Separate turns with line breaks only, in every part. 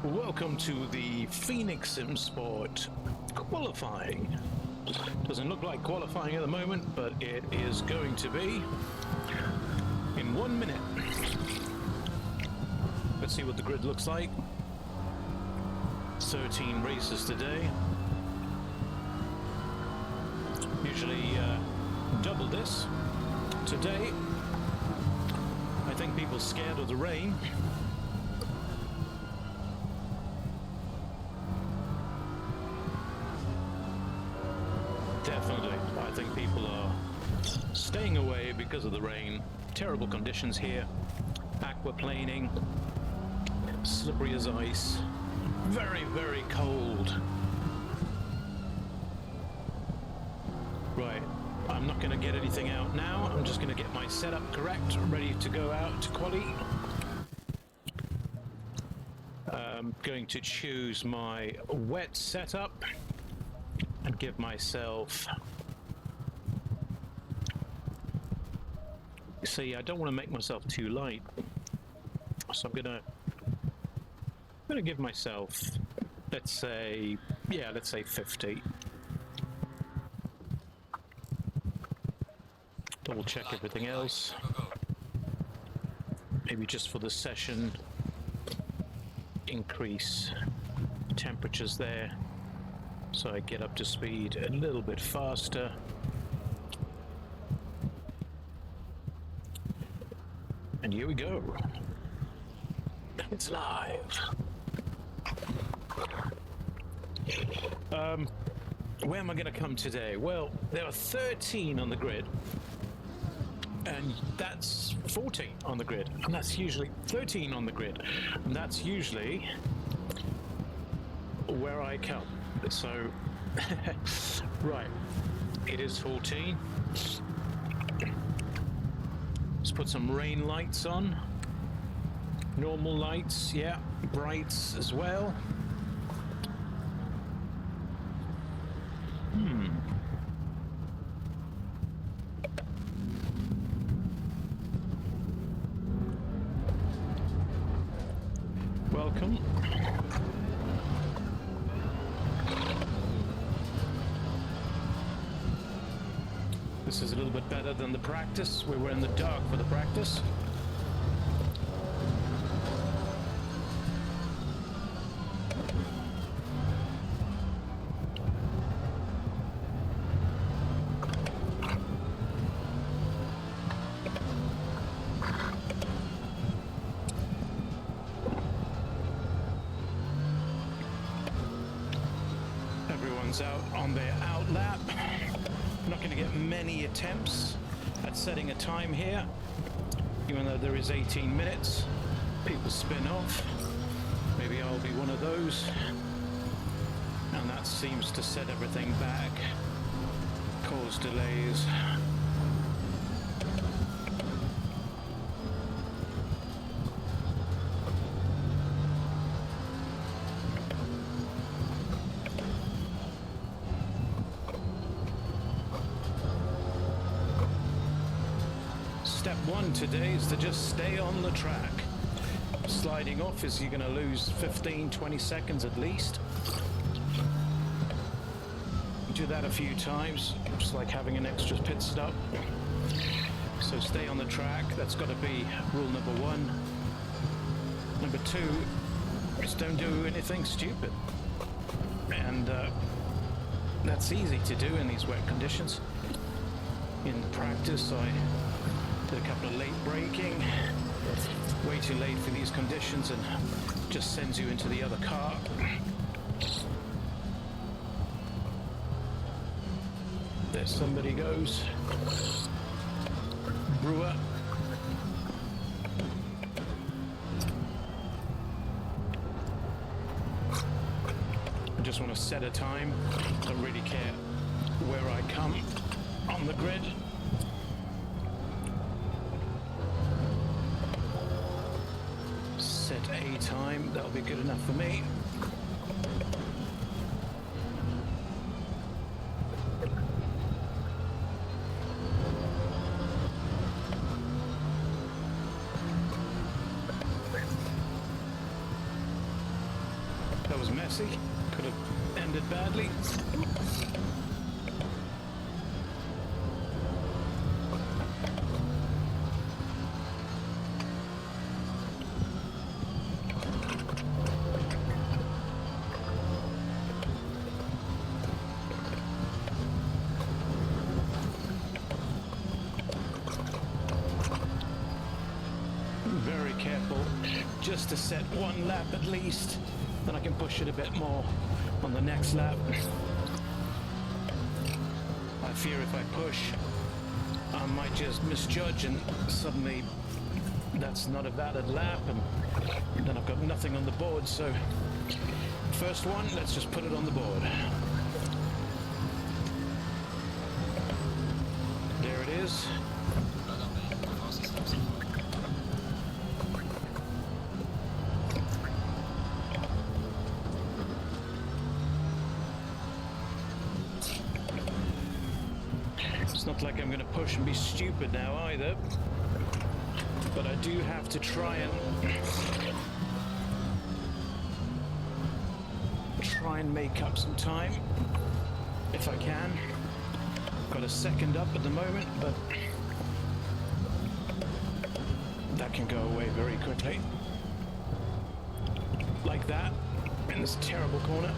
Welcome to the PhoenixSimSport qualifying. Doesn't look like qualifying at the moment, but it is going to be in 1 minute. Let's see what the grid looks like. 13 races today. Usually double this. Today, I think people scared of the rain. Definitely, I think people are staying away because of the rain. Terrible conditions here. Aquaplaning, slippery as ice, very, very cold. Right, I'm not going to get anything out now. I'm just going to get my setup correct, ready to go out to quali. I'm going to choose my wet setup and give myself, see, I don't want to make myself too light, so I'm gonna give myself, let's say 50. Double check everything else, maybe just for the session increase temperatures there so I get up to speed a little bit faster. And here we go. It's live. Where am I going to come today? Well, there are 13 on the grid, and that's 14 on the grid, and that's usually 13 on the grid, and that's usually where I come. So, right, it is 14. Let's put some rain lights on. Normal lights, yeah, brights as well. Welcome. This is a little bit better than the practice. We were in the dark for the practice. Everyone's out on their out lap. Not going to get many attempts at setting a time here, even though there is 18 minutes. People spin off. Maybe I'll be one of those. And that seems to set everything back, cause delays. Step one today is to just stay on the track. Sliding off is you're going to lose 15-20 seconds at least. Do that a few times, just like having an extra pit stop. So stay on the track. That's got to be rule number one. Number two, just don't do anything stupid. And that's easy to do in these wet conditions. In practice, I did a couple of late braking, way too late for these conditions, and just sends you into the other car. There somebody goes. Brewer. I just want to set a time. Don't really care where I come on the grid. Set a time, that'll be good enough for me. That was messy. Could have ended badly. Very careful, just to set one lap at least, then I can push it a bit more on the next lap. I fear if I push, I might just misjudge and suddenly that's not a valid lap and then I've got nothing on the board. So first one, let's just put it on the board. There it is. It's not like I'm going to push and be stupid now either, but I do have to try and make up some time if I can. Got a second up at the moment, but that can go away very quickly. Like that, in this terrible corner.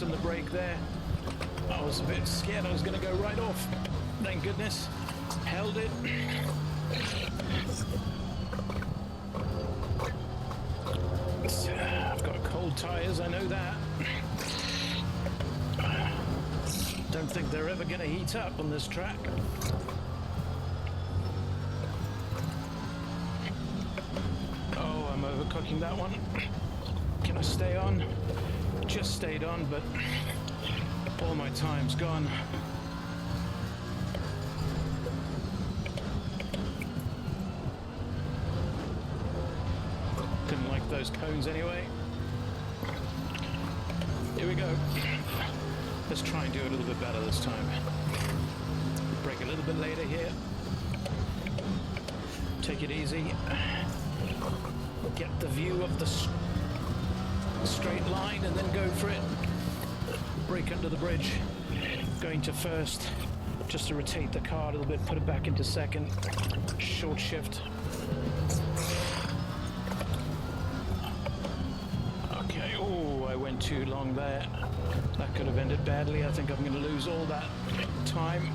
On the brake there. I was a bit scared I was going to go right off. Thank goodness. Held it. I've got cold tires, I know that. Don't think they're ever going to heat up on this track. Oh, I'm overcooking that one. Can I stay on? Just stayed on, but all my time's gone. Didn't like those cones anyway. Here we go. Let's try and do it a little bit better this time. Brake a little bit later here. Take it easy. Get the view of the straight line and then go for it. Brake under the bridge. Going to first, just to rotate the car a little bit, put it back into second. Short shift. Okay, oh, I went too long there. That could have ended badly. I think I'm going to lose all that time.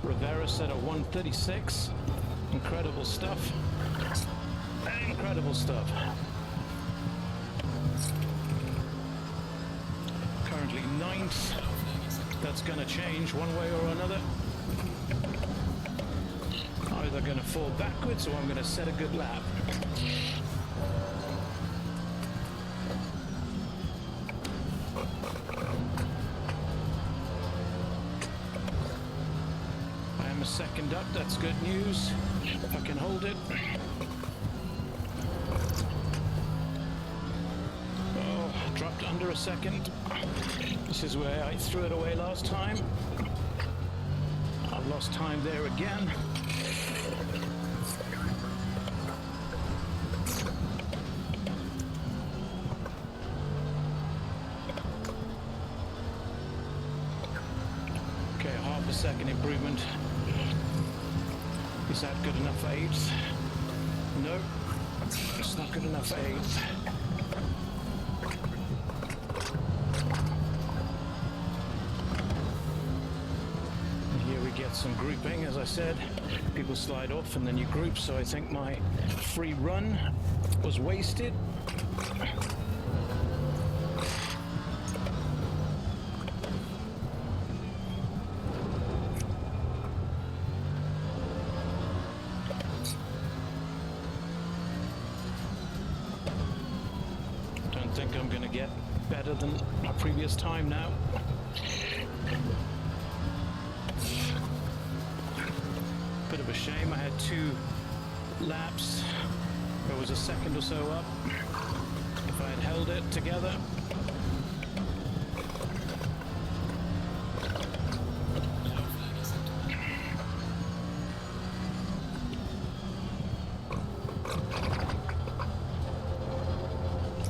Rivera set a 1:36. Incredible stuff. Incredible stuff. Currently 9th. That's going to change one way or another. Either going to fall backwards or I'm going to set a good lap. I am a second up. That's good news. If I can hold it. Oh, dropped under a second. This is where I threw it away last time. I've lost time there again. Okay, half a second improvement. Is that good enough for 8th? No, it's not good enough for 8th. And here we get some grouping, as I said. People slide off and then you group, so I think my free run was wasted. I think I'm going to get better than my previous time now. Bit of a shame. I had 2 laps. I was a second or so up. If I had held it together.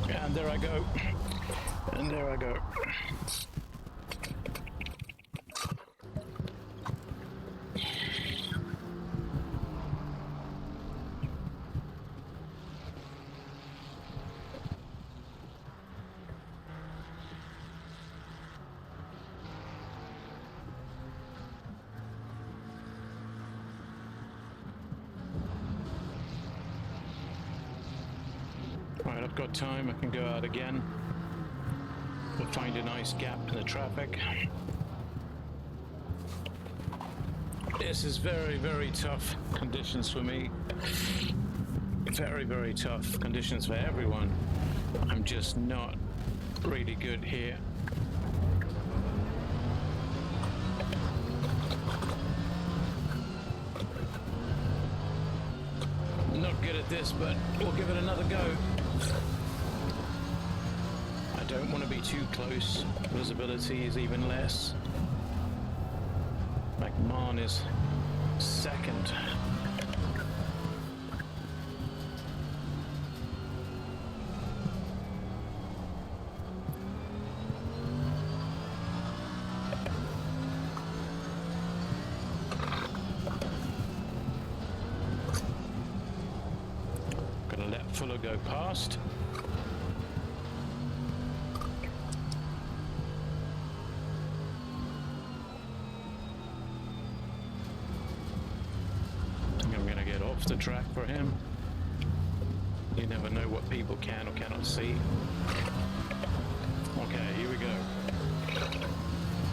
And there I go. And there I go. Right, I've got time. I can go out again. We'll find a nice gap in the traffic. This is very, very tough conditions for me. Very, very tough conditions for everyone. I'm just not really good here. Not good at this, but we'll give it another go. I don't want to be too close. Visibility is even less. McMahon is second. Gonna let Fuller go past. Off the track for him. You never know what people can or cannot see. Okay, here we go.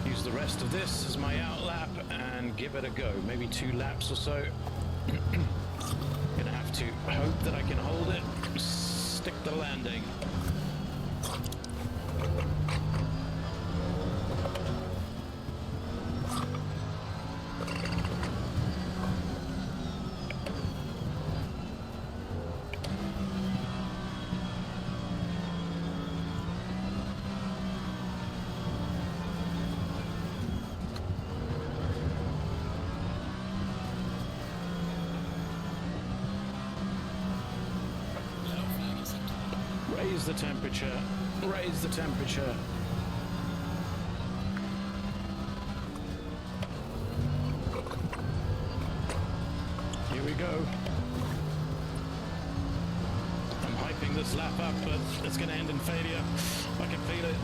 Use the rest of this as my out lap and give it a go. Maybe 2 laps or so. Gonna have to hope that I can hold it. Stick the landing. Raise the temperature, raise the temperature. Here we go. I'm hyping this lap up, but it's going to end in failure. I can feel it.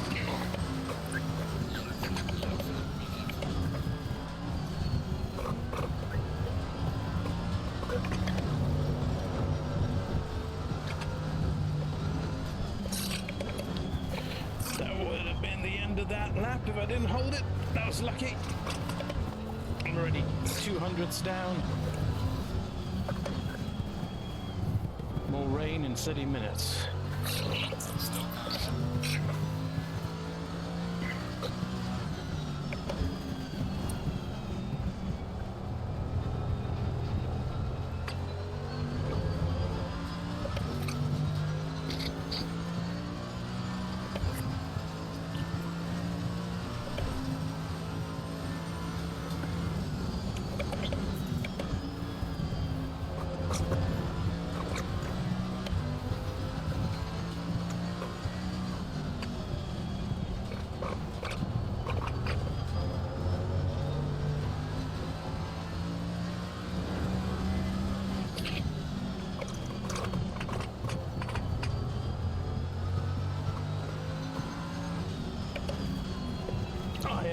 That lap if I didn't hold it. That was lucky. I'm already 200s down. More rain in 30 minutes.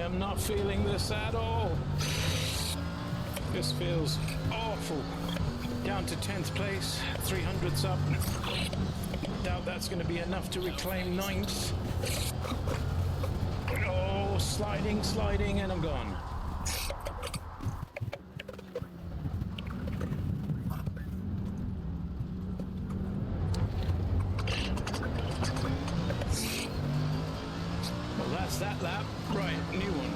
I'm not feeling this at all. This feels awful. Down to 10th place, 300s up. Doubt that's going to be enough to reclaim 9th. Oh, sliding, sliding, and I'm gone. Well, that's that lap. Right, new one.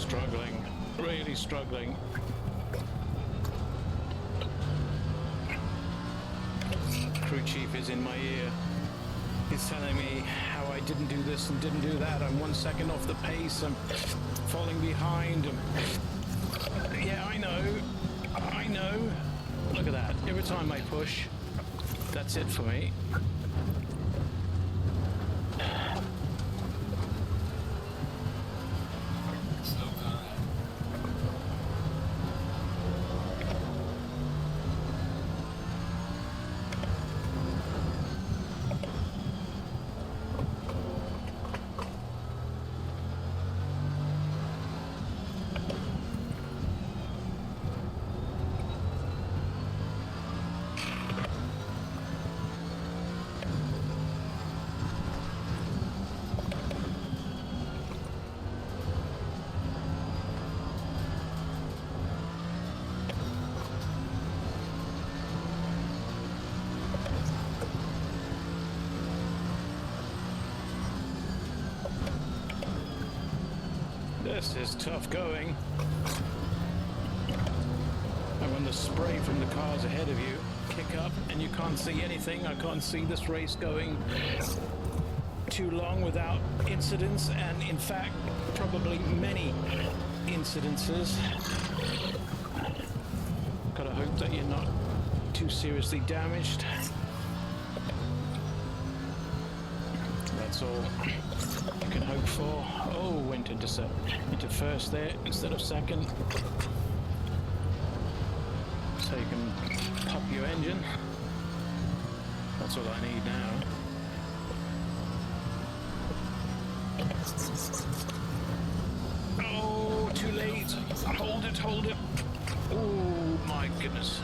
struggling, really struggling. Crew chief is in my ear. He's telling me how I didn't do this and didn't do that. I'm 1 second off the pace. I'm falling behind. Yeah, I know. I know. Look at that. Every time I push, that's it for me. This is tough going. And when the spray from the cars ahead of you kick up and you can't see anything, I can't see this race going too long without incidents, and in fact, probably many incidences. Gotta hope that you're not too seriously damaged. That's all you can hope for. Oh, went into first there instead of second. So you can pop your engine. That's all I need now. Oh, too late. Hold it, hold it. Oh my goodness.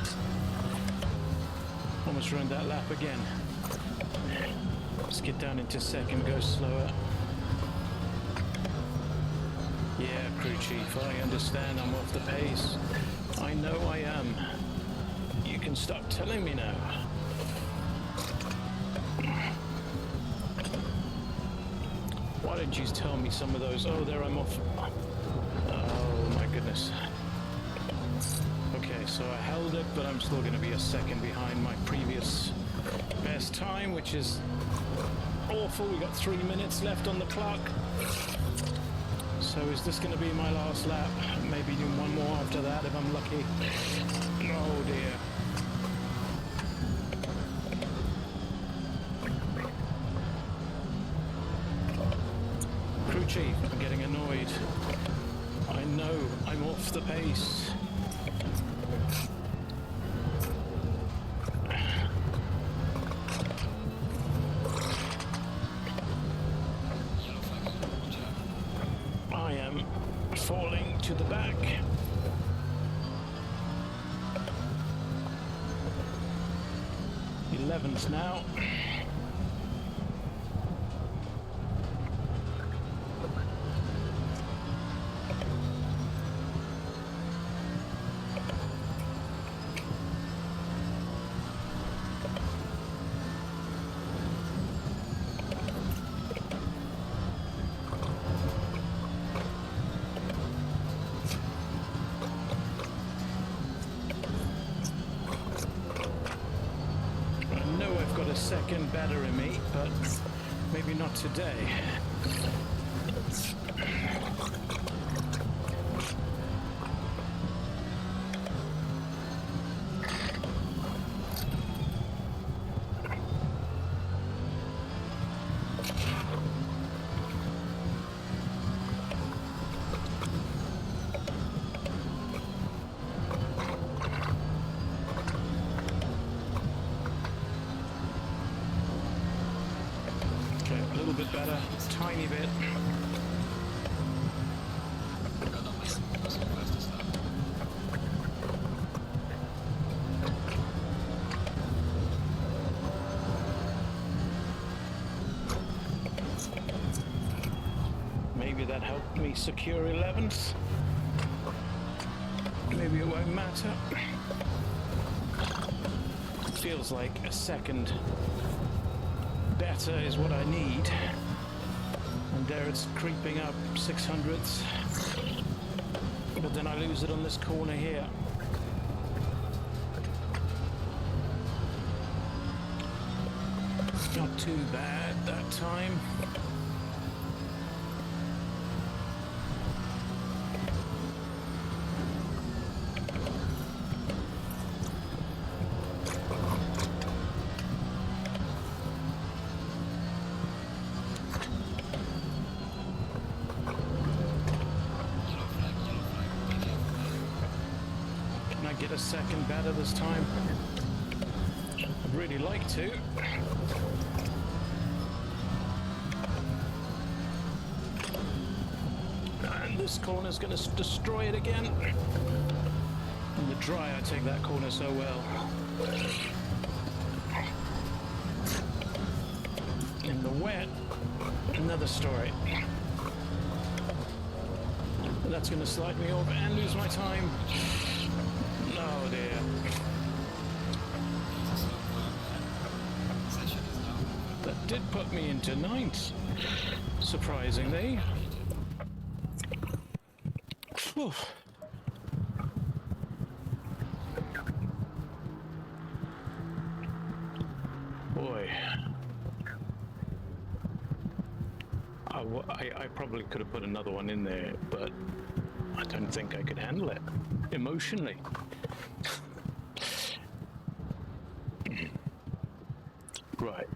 Almost ruined that lap again. Let's get down into second, go slower. Yeah, crew chief, I understand I'm off the pace. I know I am. You can stop telling me now. Why didn't you tell me some of those? Oh, there I'm off. Oh my goodness. Okay, so I held it, but I'm still going to be a second behind my previous best time, which is awful. We got 3 minutes left on the clock. So is this going to be my last lap? Maybe do one more after that if I'm lucky. Oh dear. Crew chief, I'm getting annoyed. I know I'm off the pace. Falling to the back. 11th now. Second better in me, but maybe not today. Bit better, tiny bit. Maybe that helped me secure 11th. Maybe it won't matter. Feels like a second better is what I need, and there it's creeping up 600ths. But then I lose it on this corner here. Not too bad that time. Can I get a second better this time? I'd really like to. And this corner's going to destroy it again. In the dry, I take that corner so well. In the wet, another story. That's going to slide me over and lose my time. Oh dear. That did put me into ninth, surprisingly. Whew. Boy. I probably could have put another one in there, but I don't think I could handle it emotionally. Right.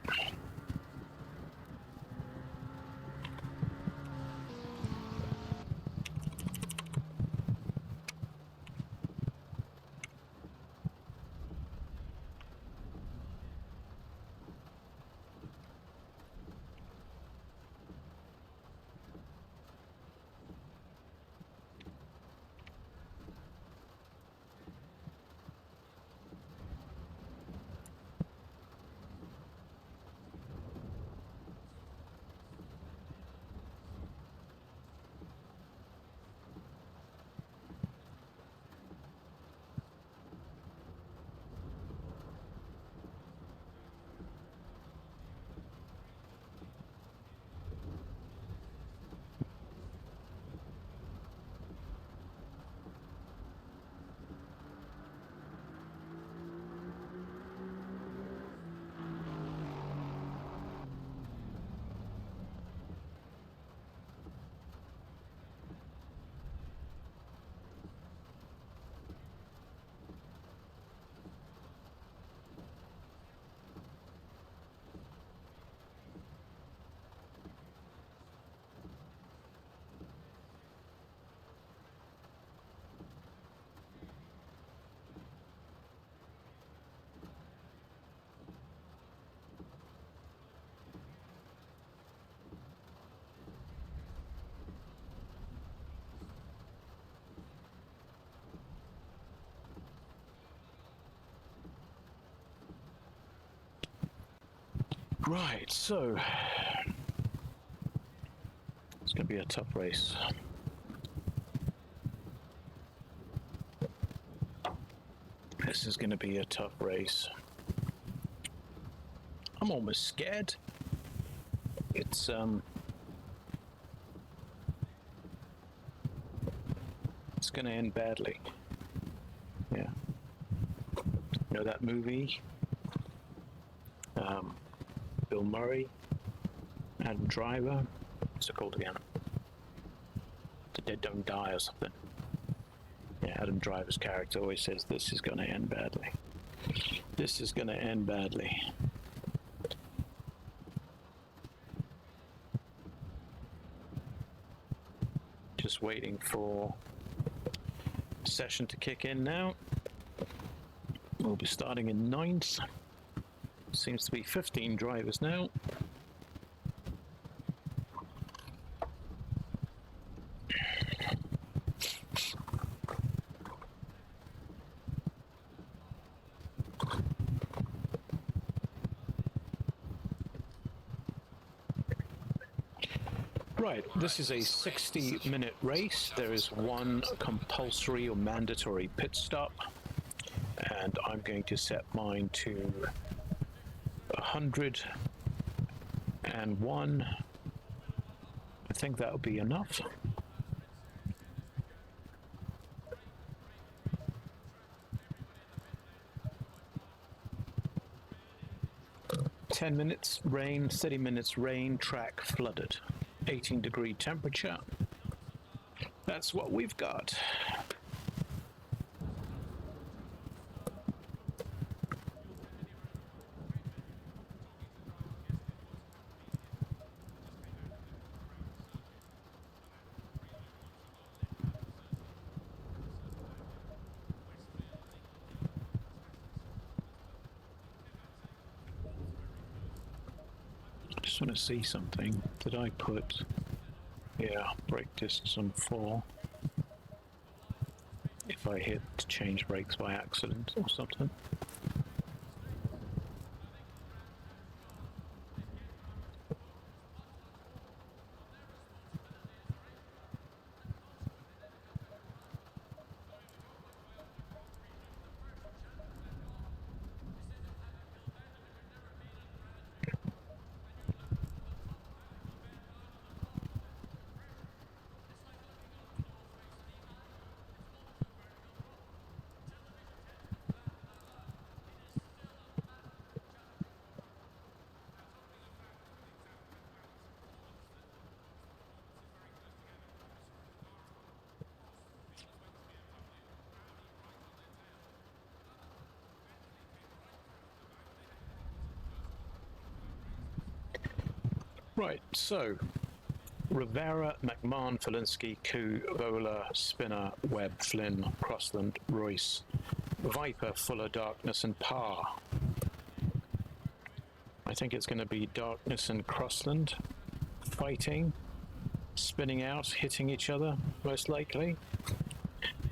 Right, so it's going to be a tough race. This is going to be a tough race. I'm almost scared. It's going to end badly. Yeah. You know that movie? Bill Murray, Adam Driver, what's it called again? The Dead Don't Die or something. Yeah, Adam Driver's character always says this is going to end badly. This is going to end badly. Just waiting for session to kick in now. We'll be starting in 9th. Seems to be 15 drivers now. Right, this is a 60-minute race. There is one compulsory or mandatory pit stop, and I'm going to set mine to 101. I think that'll be enough. 10 minutes rain, 30 minutes rain, track flooded. 18-degree temperature. That's what we've got. I just want to see something. Did I put, yeah, brake discs on 4? If I hit change brakes by accident or something. Right, so Rivera, McMahon, Felinski, Koo, Vola, Spinner, Webb, Flynn, Crossland, Royce, Viper, Fuller, Darkness, and Parr. I think it's going to be Darkness and Crossland fighting, spinning out, hitting each other, most likely.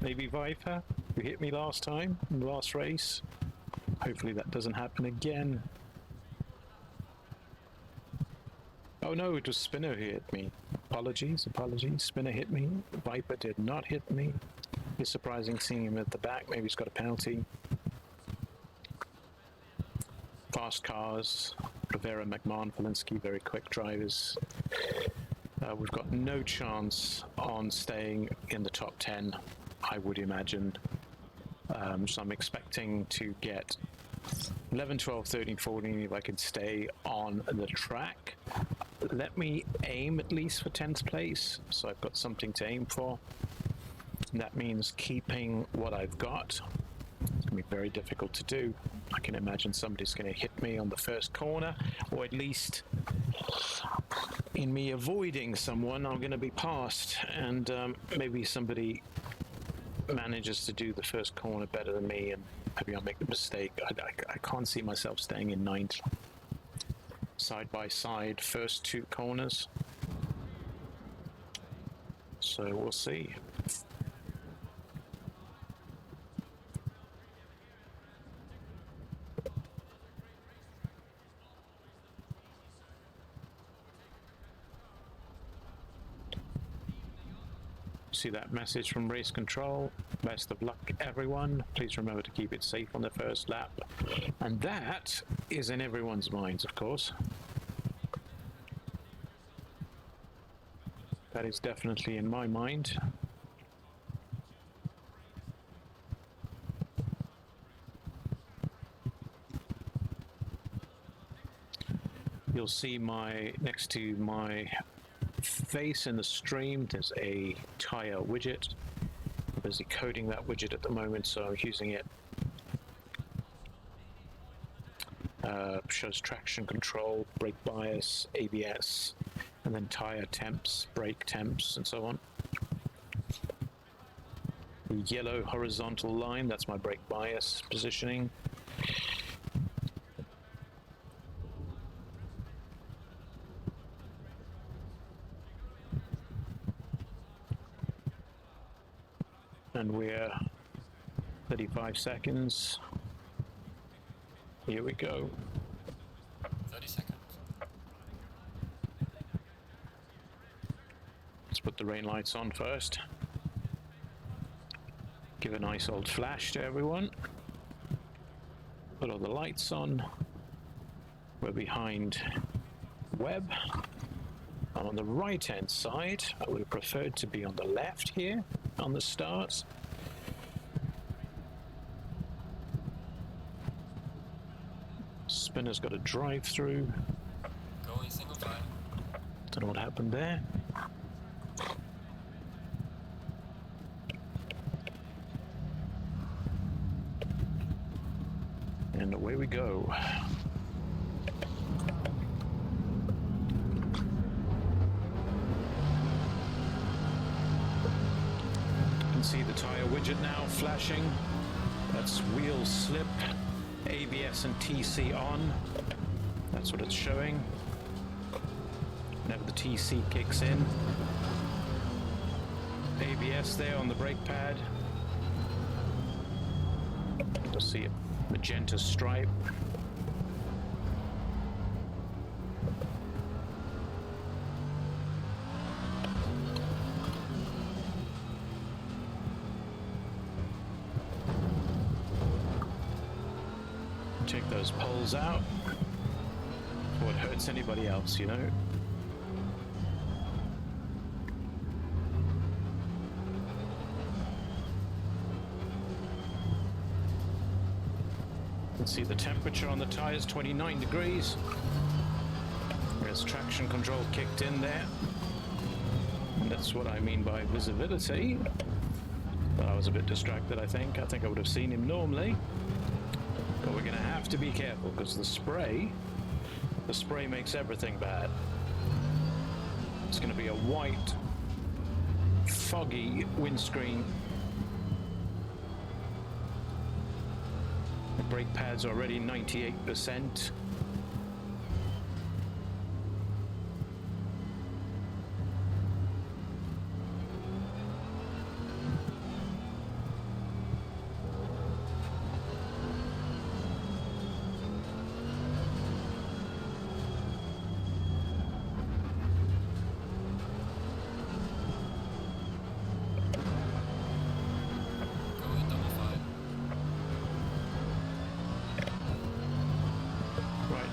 Maybe Viper, who hit me last time in the last race. Hopefully that doesn't happen again. Oh no, it was Spinner who hit me. Apologies. Spinner hit me. Viper did not hit me. It's surprising seeing him at the back. Maybe he's got a penalty. Fast cars. Rivera, McMahon, Felinski, very quick drivers. We've got no chance on staying in the top 10, I would imagine. So I'm expecting to get 11, 12, 13, 14 if I can stay on the track. Let me aim at least for 10th place, so I've got something to aim for. And that means keeping what I've got. It's going to be very difficult to do. I can imagine somebody's going to hit me on the first corner, or at least in me avoiding someone, I'm going to be passed, and maybe somebody manages to do the first corner better than me, and maybe I'll make a mistake. I can't see myself staying in 9th. Side by side, first 2 corners. So we'll see. See that message from race control. Best of luck, everyone. Please remember to keep it safe on the first lap. And that is in everyone's minds, of course. That is definitely in my mind. You'll see next to my face in the stream, there's a tire widget. I'm busy coding that widget at the moment, so I'm using it. Shows traction control, brake bias, ABS, and then tire temps, brake temps, and so on. The yellow horizontal line, that's my brake bias positioning. And we're 35 seconds. Here we go.
30 seconds.
Let's put the rain lights on first. Give a nice old flash to everyone. Put all the lights on. We're behind Webb. I'm on the right hand side. I would have preferred to be on the left here on the start. spinner's got a drive through.
Going single file.
Don't know what happened there. And away we go. You can see the tire widget now flashing. That's wheel slip, ABS and TC on. That's what it's showing. Whenever the TC kicks in. ABS there on the brake pad. You'll see a magenta stripe. Take those poles out before it hurts anybody else, you know. You can see the temperature on the tires, 29 degrees. There's traction control kicked in there. And that's what I mean by visibility. But I was a bit distracted, I think. I think I would have seen him normally. But we're going to have to be careful because the spray makes everything bad. It's going to be a white, foggy windscreen. The brake pad's already 98%.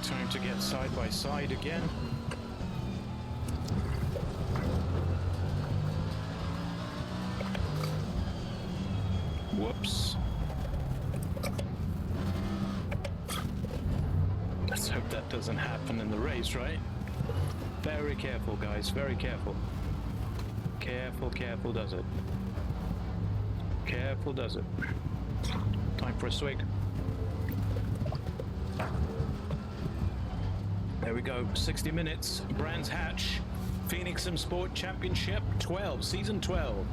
Time to get side by side again. Whoops. Let's hope that doesn't happen in the race, right? Very careful, guys, very careful. Careful, careful does it. Careful does it. Time for a swig. There we go, 60 minutes, Brands Hatch, PhoenixSimSport Championship 12, Season 12.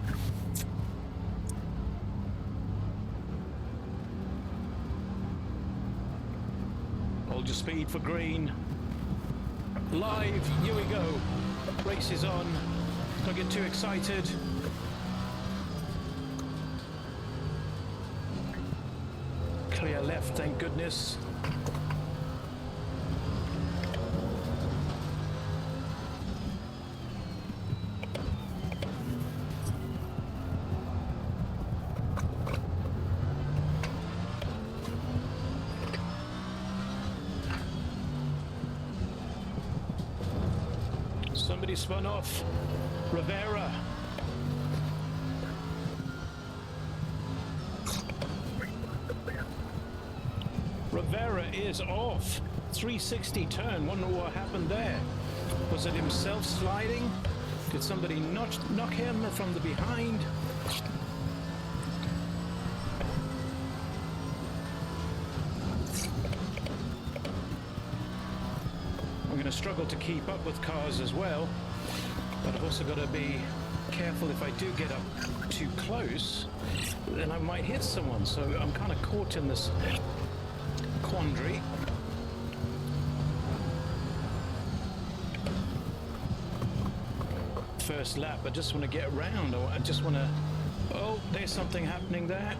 Hold your speed for green. Live, here we go. Race is on. Don't get too excited. Clear left, thank goodness. Somebody spun off. Rivera. Rivera is off. 360 turn. Wonder what happened there. Was it himself sliding? Did somebody knock him from the behind? I'm going to struggle to keep up with cars as well, but I've also got to be careful. If I do get up too close, then I might hit someone, so I'm kind of caught in this quandary. First lap, I just want to get around. I just want to... Oh, there's something happening there.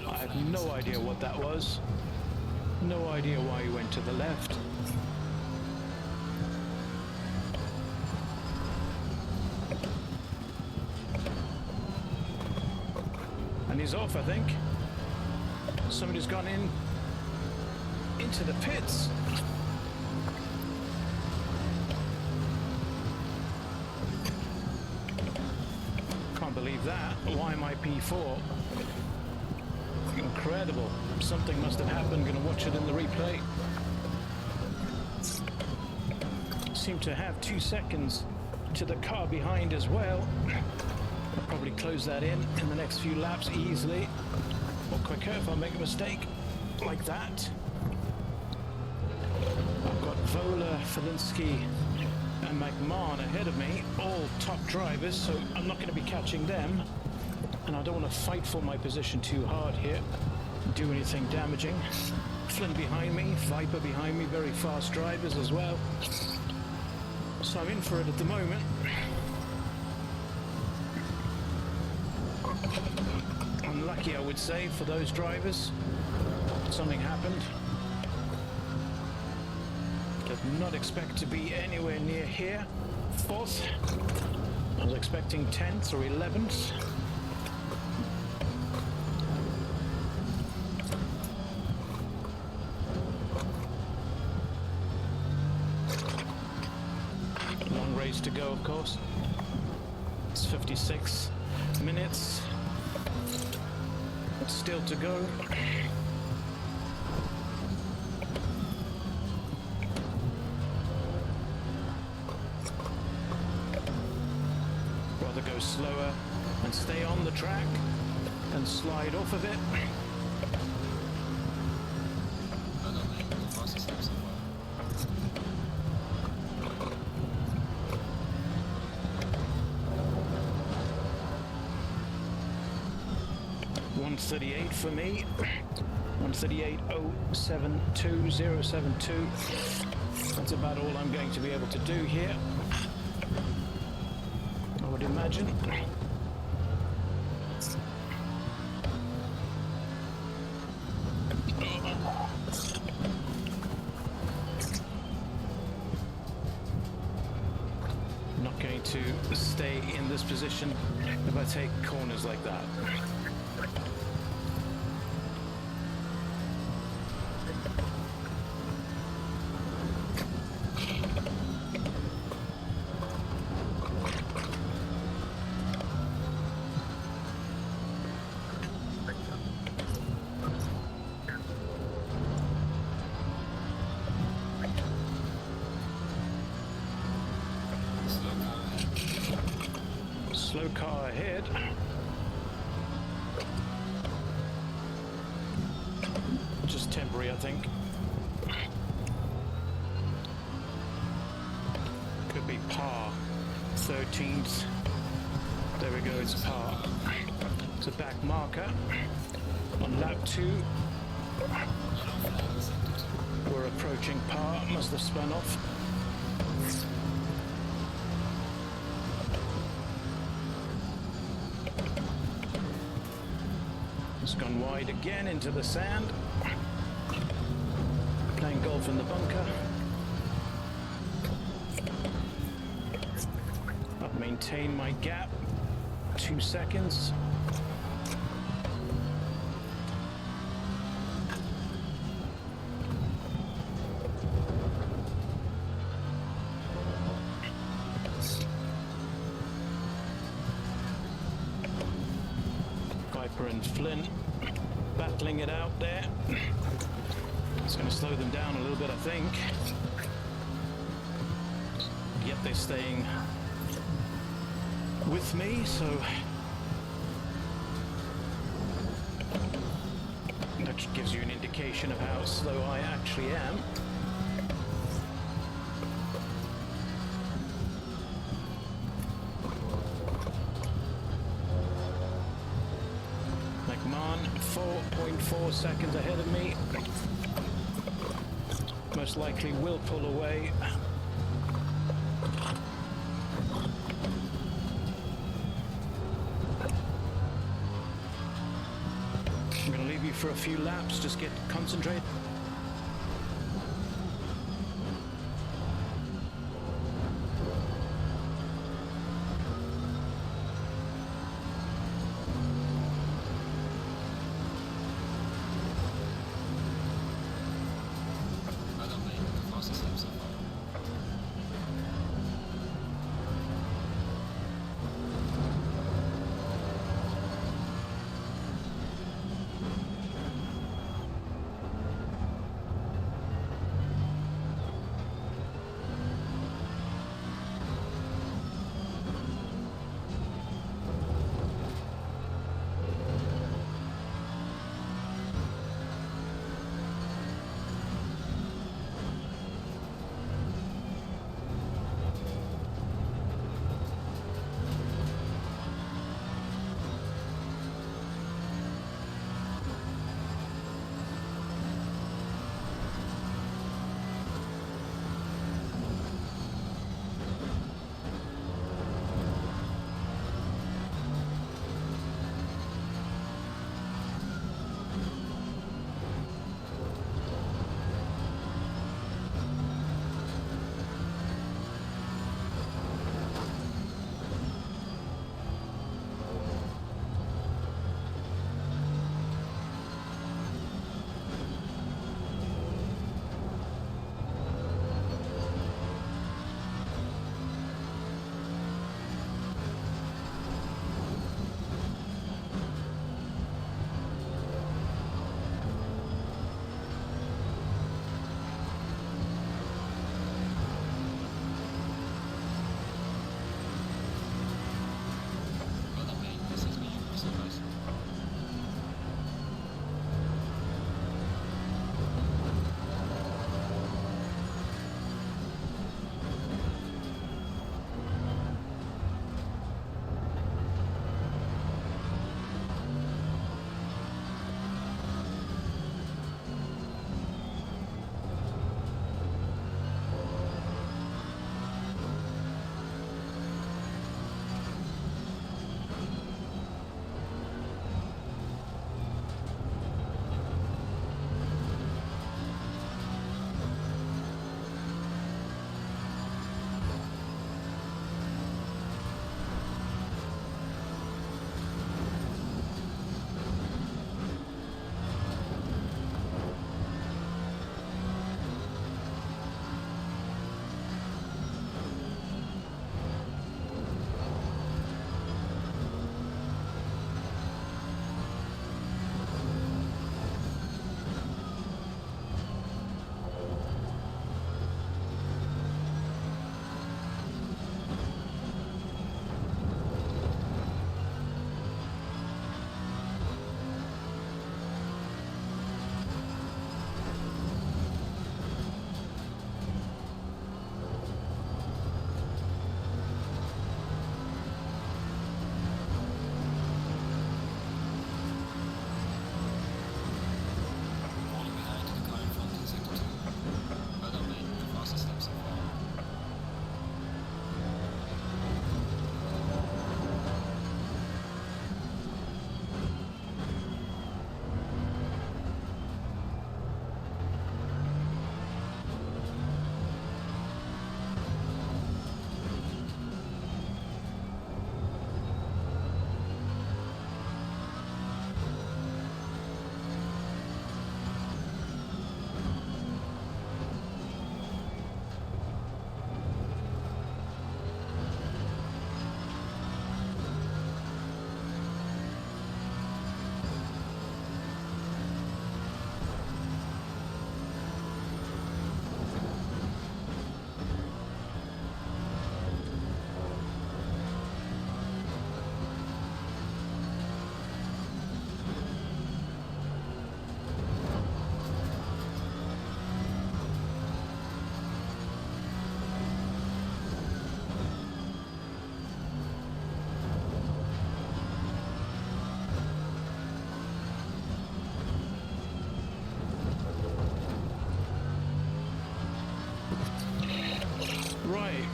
I have no idea what that was. No idea why he went to the left. And he's off, I think. Somebody's gone into the pits. Can't believe that. Why am I P4? Incredible. Something must have happened. Gonna watch it in the replay. seem to have 2 seconds to the car behind as well. I'll probably close that in the next few laps easily, or quicker if I make a mistake like that. I've got Vola, Felinski and McMahon ahead of me, all top drivers, so I'm not going to be catching them. And I don't want to fight for my position too hard here, do anything damaging. Flynn behind me, Viper behind me, very fast drivers as well. So I'm in for it at the moment. Unlucky, I would say, for those drivers. Something happened. Did not expect to be anywhere near here. 4th. I was expecting 10th or 11th. Long race to go, of course. It's 56 minutes. Still to go. Rather go slower and stay on the track than slide off of it. .138 for me. 138.072.072. That's about all I'm going to be able to do here, I would imagine. Not going to stay in this position if I take corners like that. Slow car ahead. Just temporary, I think. Could be par. 13th. There we go, it's par. It's a back marker on lap 2. We're approaching par. Must have spun off. It's gone wide again into the sand. Playing golf in the bunker. I've maintained my gap. 2 seconds. Viper and Flynn battling it out there. It's going to slow them down a little bit, I think. Yet they're staying with me, so that gives you an indication of how slow I actually am. McMahon, 4.4 seconds ahead of me. Most likely will pull away. I'm going to leave you for a few laps, just get concentrated.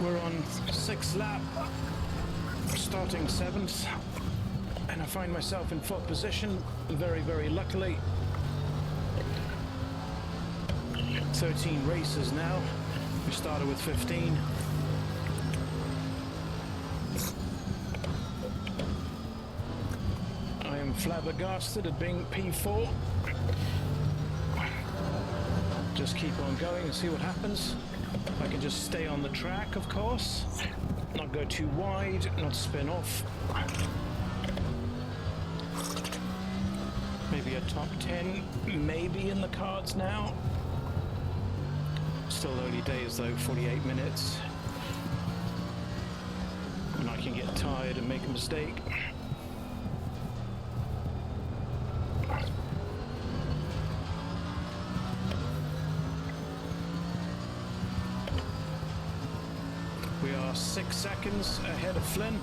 We're on 6th lap, starting 7th, and I find myself in 4th position, very, very luckily. 13 races now. We started with 15. I am flabbergasted at being P4. Just keep on going and see what happens. I can just stay on the track, of course. Not go too wide, not spin off. Maybe a top 10, maybe in the cards now. Still early days though, 48 minutes. And I can get tired and make a mistake. We are 6 seconds ahead of Flynn.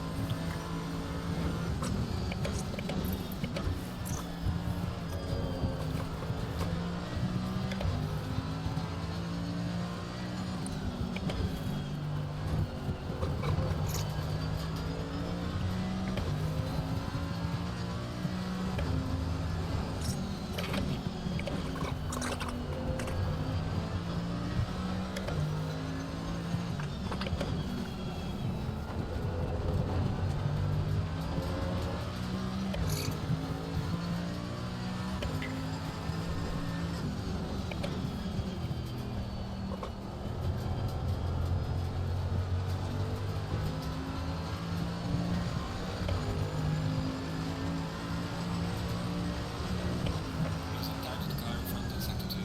There's a guided car in front in sector 2.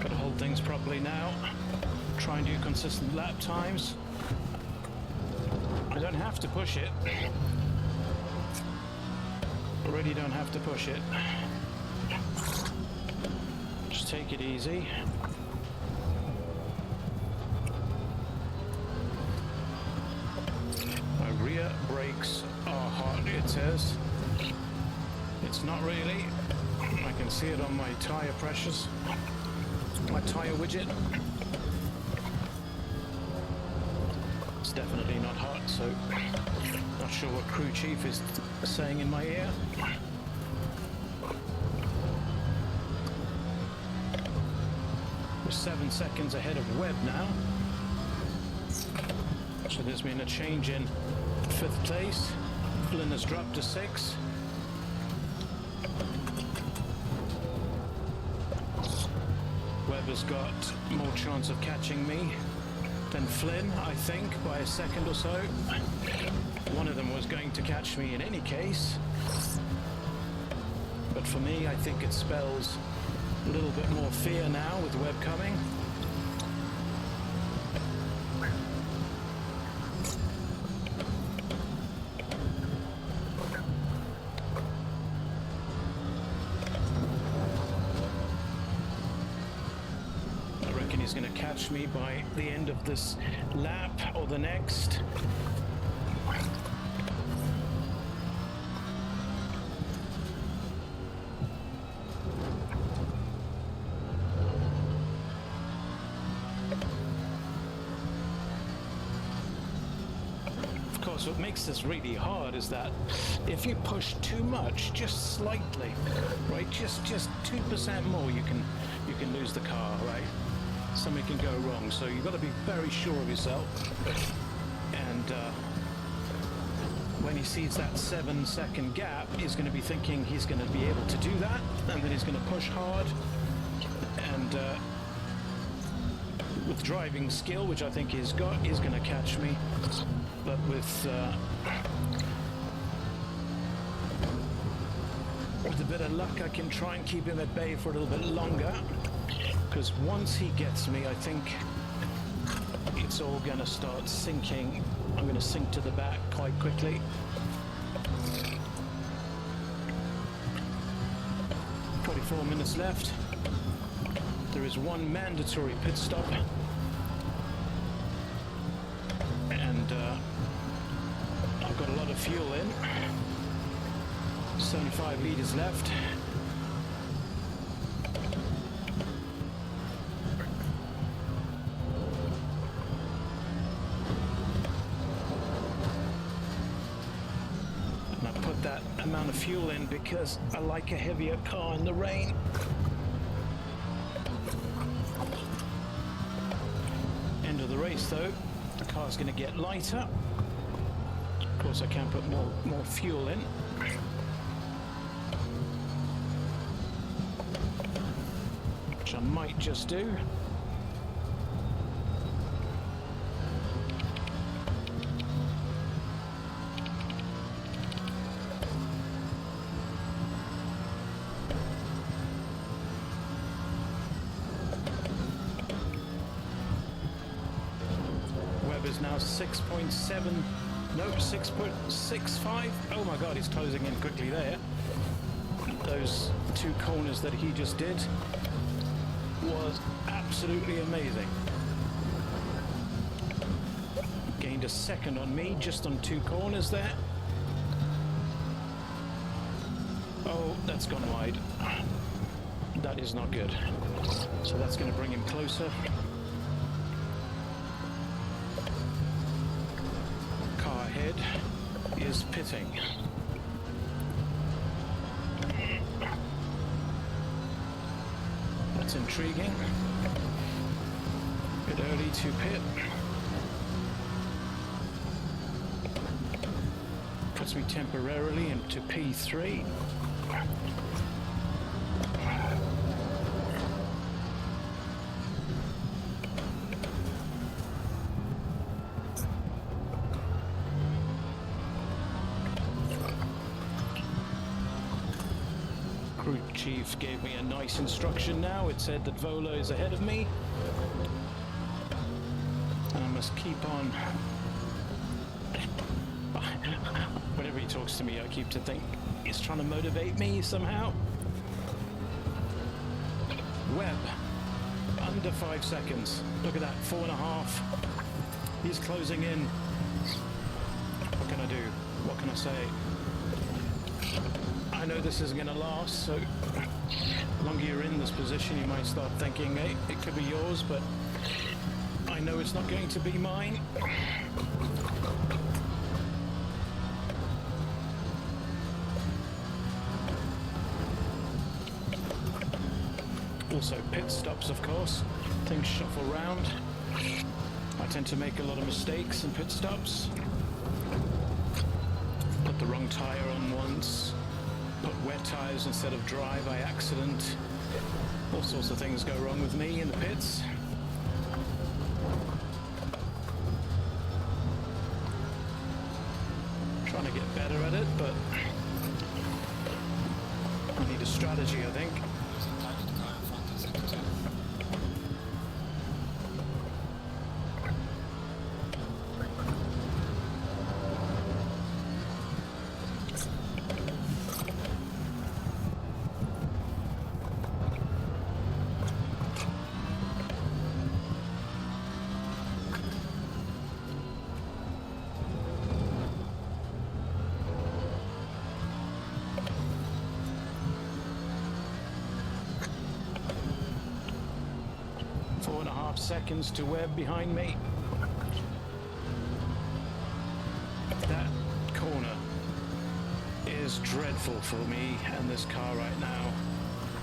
Gotta hold things properly now. Try and do consistent lap times. I don't have to push it. I really don't have to push it. Just take it easy. My rear brakes are hot, it says. It's not really. I can see it on my tire pressures, my tire widget. It's definitely not hot, so not sure what crew chief is saying in my ear. We're 7 seconds ahead of Webb now. So there's been a change in 5th place. Flynn has dropped to 6. Webb has got more chance of catching me than Flynn, I think, by a second or so. One of them was going to catch me in any case. But for me, I think it spells a little bit more fear now with Webb coming. He's going to catch me by the end of this lap or the next. Of course, what makes this really hard is that if you push too much, just slightly, right, just 2% more, you can lose the car, right? Something can go wrong, so you've got to be very sure of yourself. And when he sees that 7-second gap, he's going to be thinking he's going to be able to do that, and then he's going to push hard. And with driving skill, which I think he's got, he's going to catch me. But with a bit of luck, I can try and keep him at bay for a little bit longer. Because once he gets me, I think it's all going to start sinking. I'm going to sink to the back quite quickly. "24 minutes left. There is one mandatory pit stop. of fuel in. 75 litres left. And I put that amount of fuel in because I like a heavier car in the rain. End of the race though, the car's going to get lighter. Of course I can put more fuel in. Which I might just do. Webb is now 6.7, no, 6.65. Oh my God, he's closing in quickly there. Those two corners that he just did was absolutely amazing. Gained a second on me just on two corners there. Oh, that's gone wide. That is not good. So that's going to bring him closer. Car ahead is pitting. That's intriguing. Bit early to pit. Puts me temporarily into P3. Crew chief gave me a nice instruction now. It said that Vola is ahead of me. And I must keep on. Whenever he talks to me, I keep to think he's trying to motivate me somehow. Webb, under 5 seconds. Look at that, 4.5. He's closing in. What can I do? What can I say? I know this isn't going to last, so the longer you're in this position, you might start thinking, hey, it could be yours, but I know it's not going to be mine. Also pit stops, of course. Things shuffle round. I tend to make a lot of mistakes in pit stops. Put the wrong tire on once. Put wet tires instead of dry by accident. All sorts of things go wrong with me in the pits. Trying to get better at it, but I need a strategy, I think.
There's a tighted car in front in sector 2.
4.5 seconds to Webb behind me. That corner is dreadful for me and this car right now.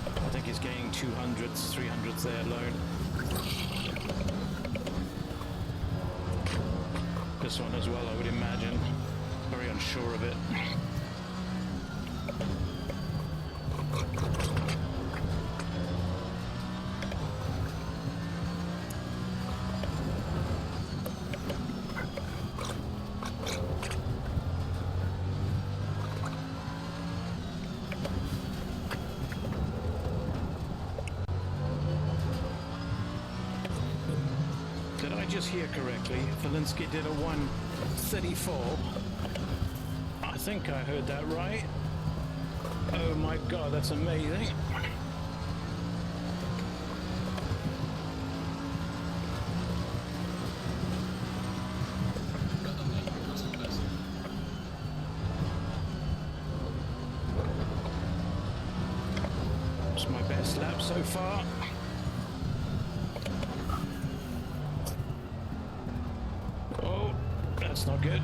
I think he's getting 200s, 300s there alone. This one as well, I would imagine. Very unsure of it. Did I just hear correctly? Valinsky did a 1:34. I think I heard that right. Oh my God, that's amazing. Fastest lap so far. Oh, that's not good.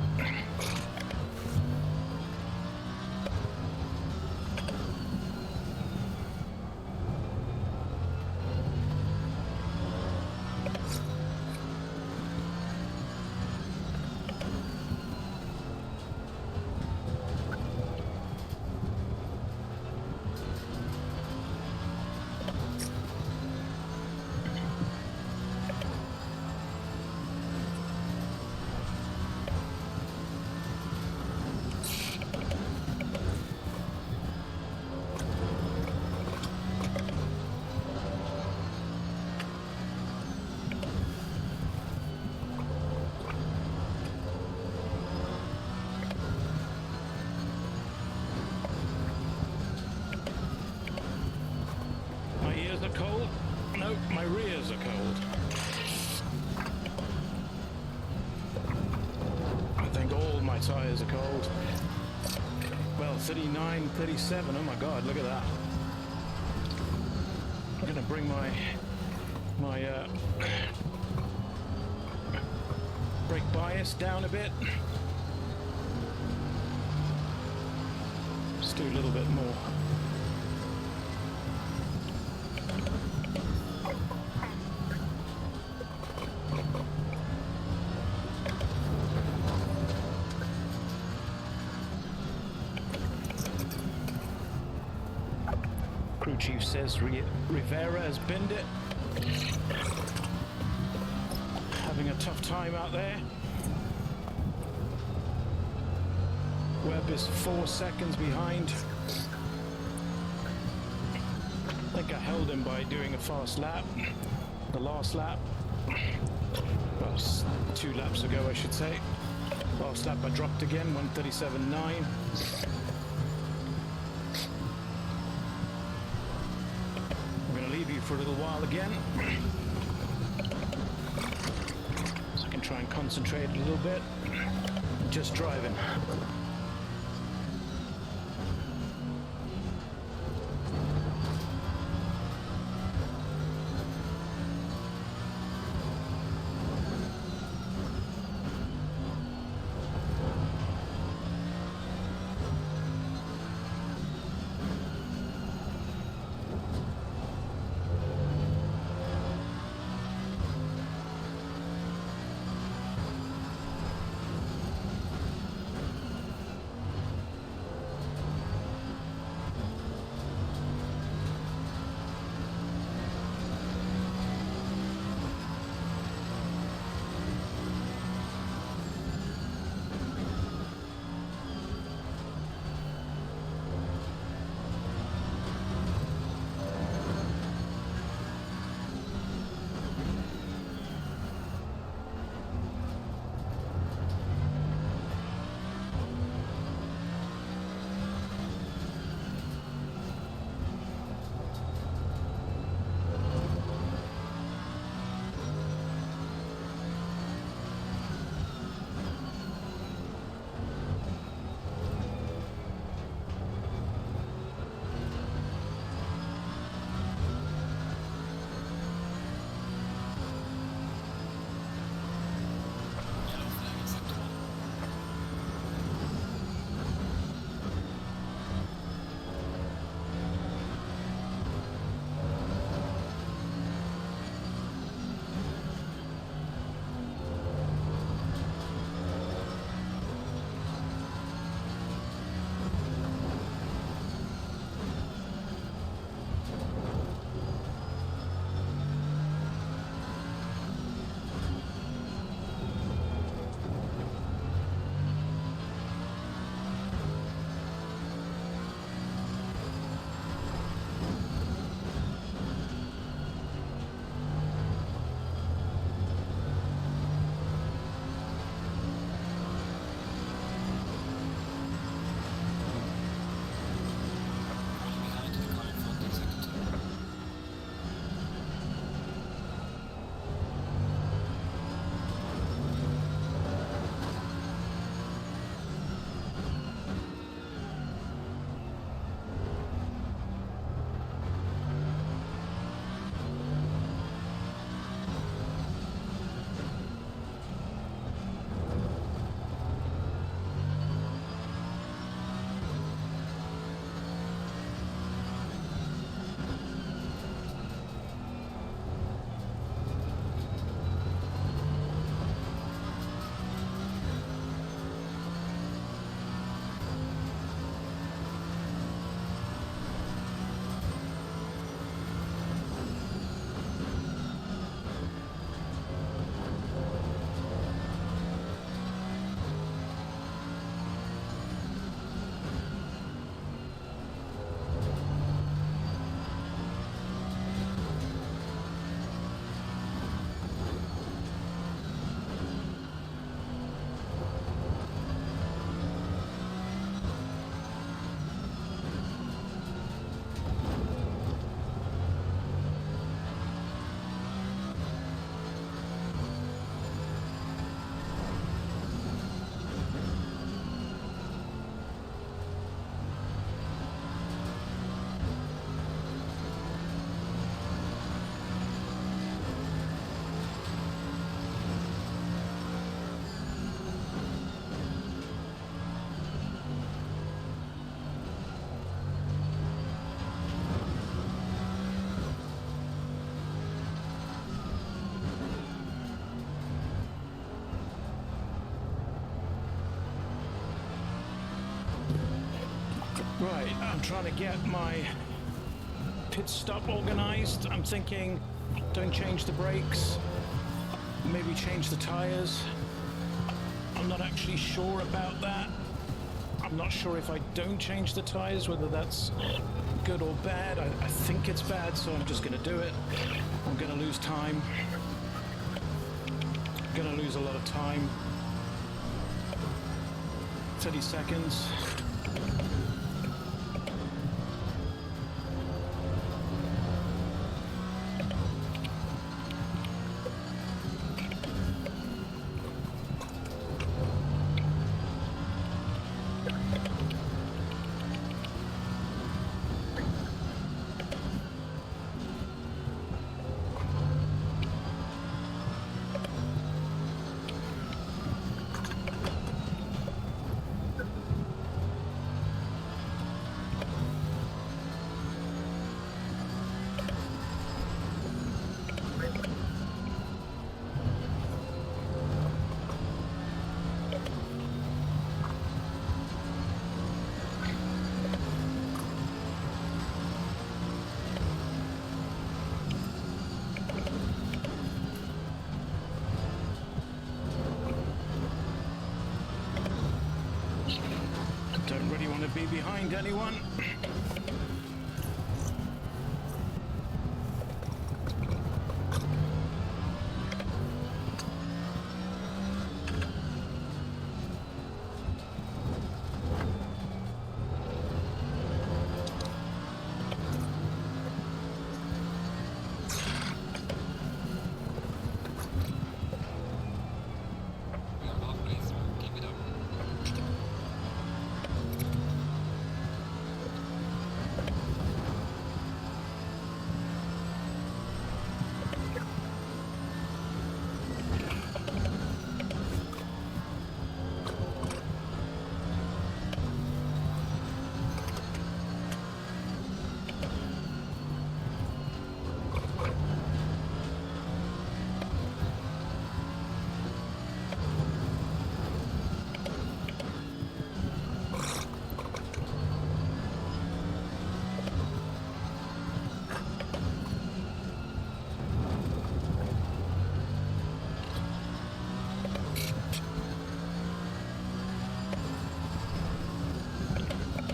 My ears are cold. No, my rears are cold. I think all my tires are cold. Well, 39, 37. Oh my God, look at that. I'm gonna bring my brake bias down a bit. Just do a little bit more. Crew chief says Rivera has binned it. Having a tough time out there. Webb is 4 seconds behind. I think I held him by doing a fast lap. The last lap. Well, 2 laps ago, I should say. Last lap I dropped again, 1:37.9. Leave you for a little while again, so I can try and concentrate a little bit. Just driving. Right, I'm trying to get my pit stop organized. I'm thinking, don't change the brakes, maybe change the tires. I'm not actually sure about that. I'm not sure if I don't change the tires, whether that's good or bad. I think it's bad, so I'm just going to do it. I'm going to lose time. I'm going to lose a lot of time. 30 seconds. Don't really want to be behind anyone.
We are halfway through. Keep it up.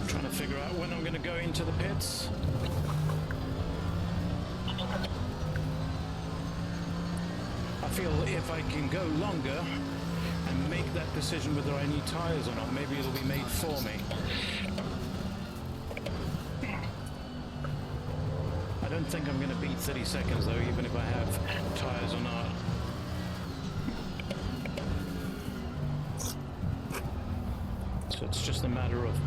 Trying to figure out when I'm going to go into the pits. I feel if I can go longer and make that decision whether I need tires or not, maybe it'll be made for me. I don't think I'm going to beat 30 seconds though, even if I have tires or not. So it's just a matter of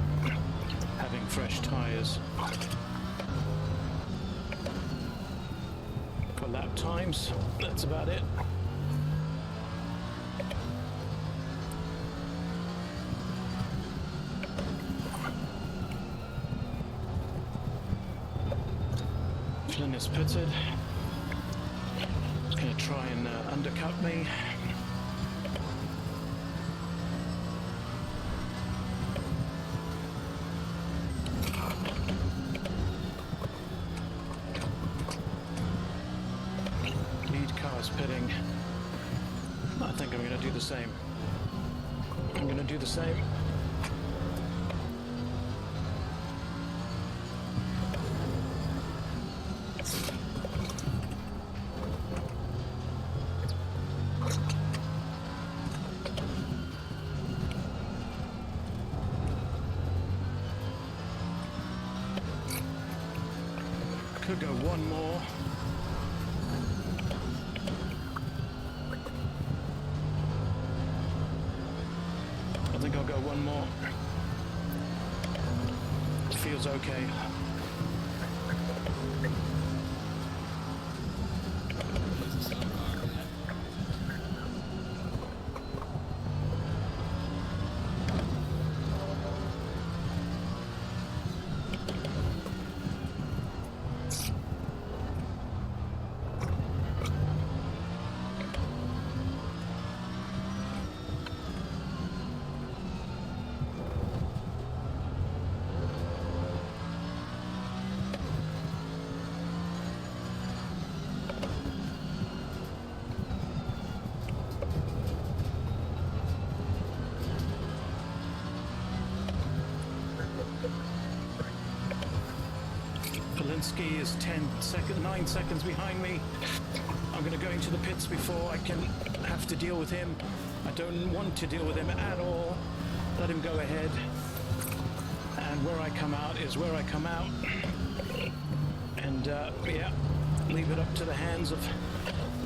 having fresh tires. For lap times, that's about it. Flynn is pitted. He's going to try and undercut me. Lead car's pitting. I think I'm going to do the same. I'm going to do the same. Could go one more. I think I'll go one more. It feels okay.
There's a slow car over there.
Polinsky is 9 seconds behind me. I'm going to go into the pits before I can have to deal with him. I don't want to deal with him at all. Let him go ahead. And where I come out is where I come out. And yeah, leave it up to the hands of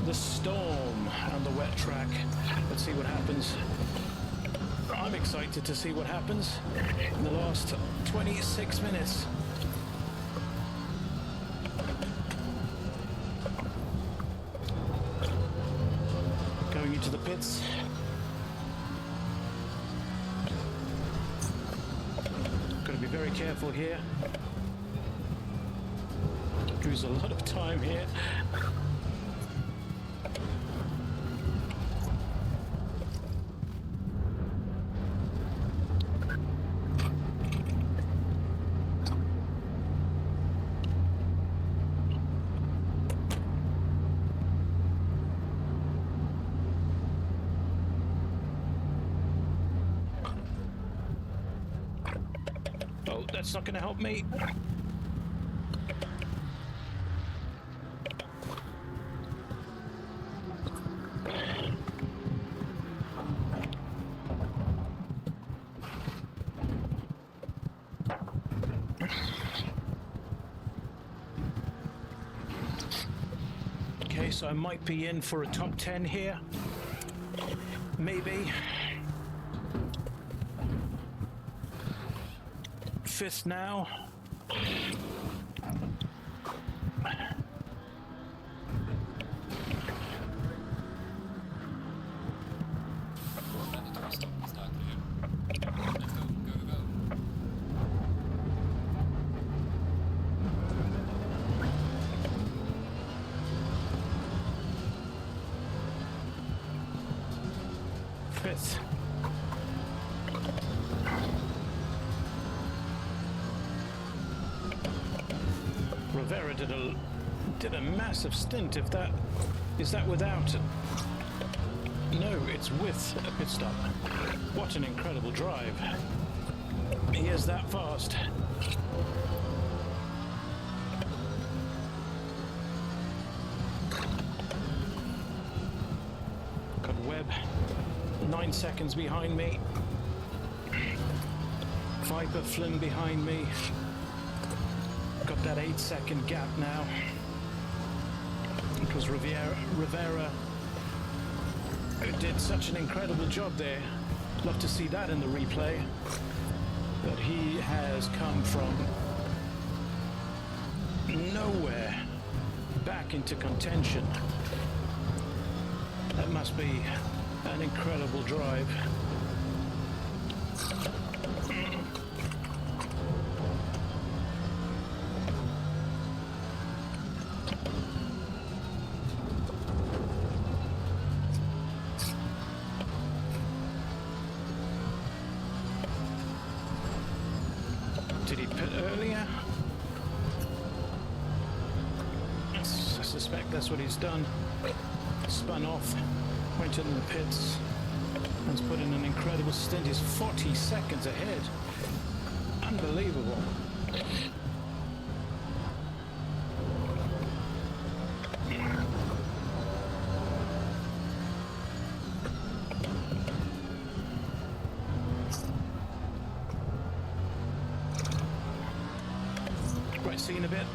the storm and the wet track. Let's see what happens. I'm excited to see what happens in the last 26 minutes. Going into the pits. Got to be very careful here. Lose a lot of time here. Oh, that's not going to help me. Okay, so I might be in for a top 10 here. Maybe. Fifth now. Fifth. Rivera did a massive stint. If that is that without? No, it's with a pit stop. What an incredible drive! He is that fast. Got Webb 9 seconds behind me. Viper Flynn behind me. Got that 8-second gap now. It was Rivera who did such an incredible job there. Love to see that in the replay. But he has come from nowhere back into contention. That must be an incredible drive. Did he pit earlier? I suspect that's what he's done. Spun off, went in the pits, and has put in an incredible stint. He's 40 seconds ahead. Unbelievable. Right, see you in a bit.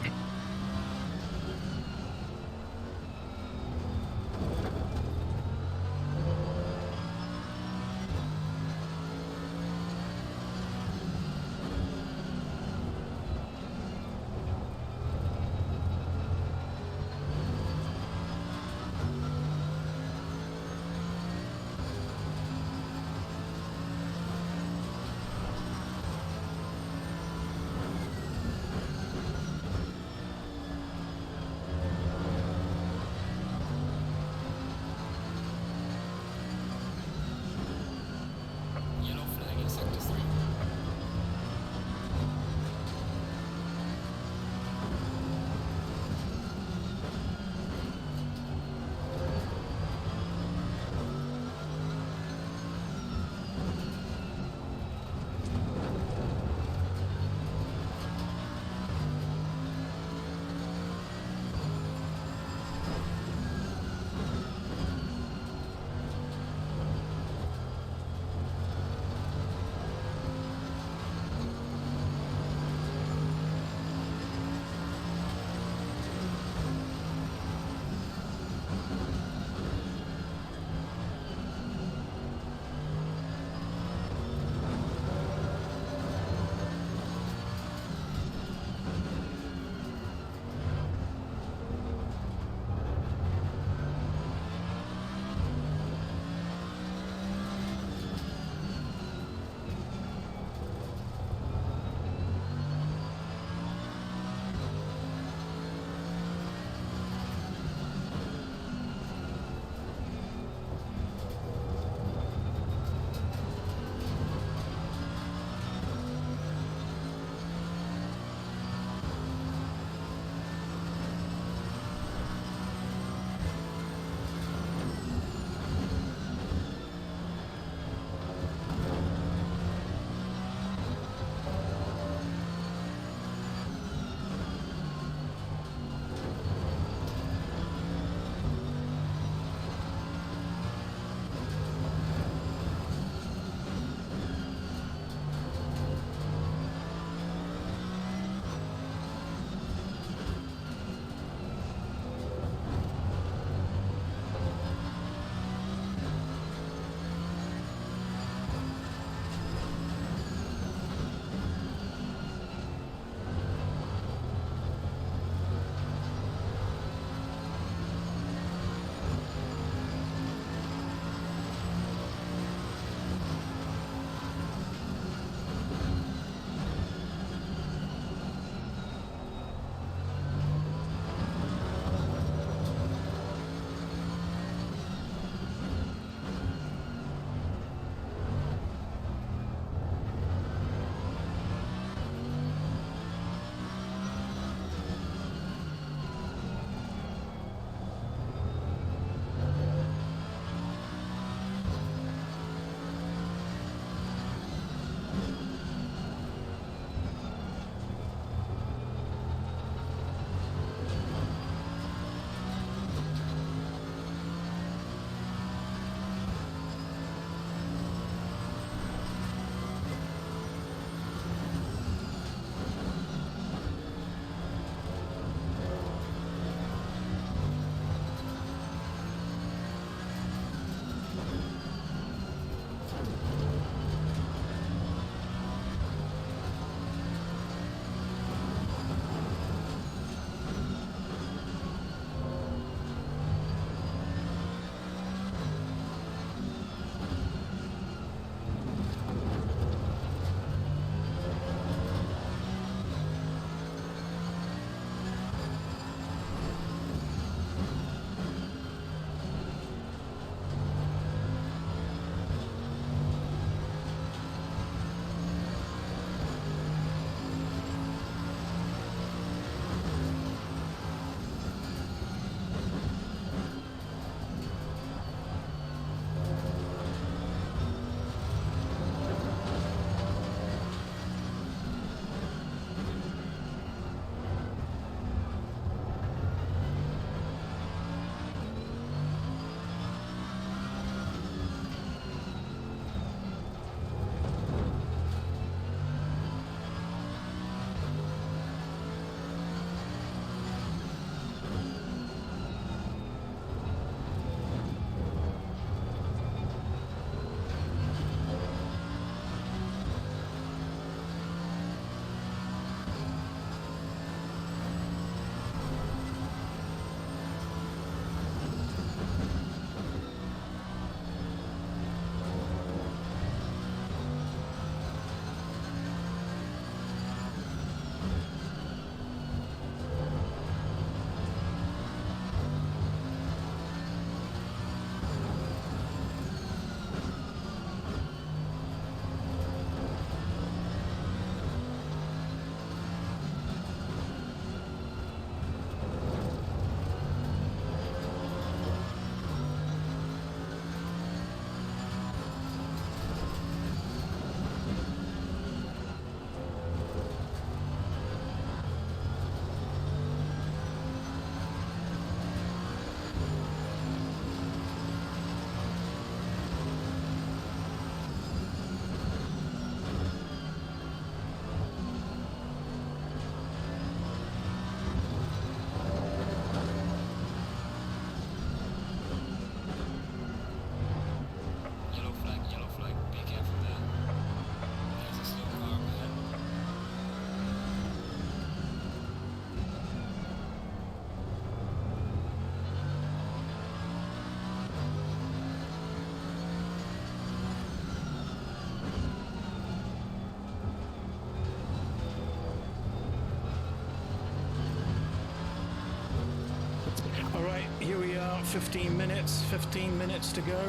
about 15 minutes to go.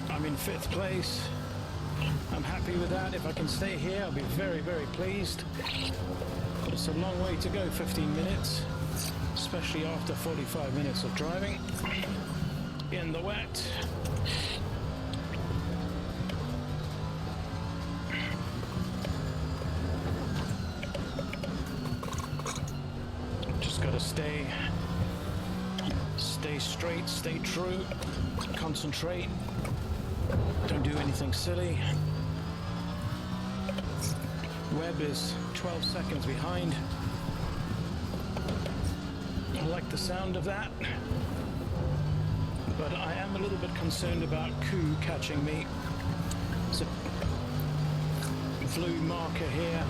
I'm in 5th place. I'm happy with that. If I can stay here, I'll be very, very pleased. It's a long way to go, 15 minutes, especially after 45 minutes of driving in the wet. Just got to stay straight, stay true, concentrate, don't do anything silly. Webb is 12 seconds behind. I like the sound of that, but I am a little bit concerned about Koo catching me. It's a blue marker here.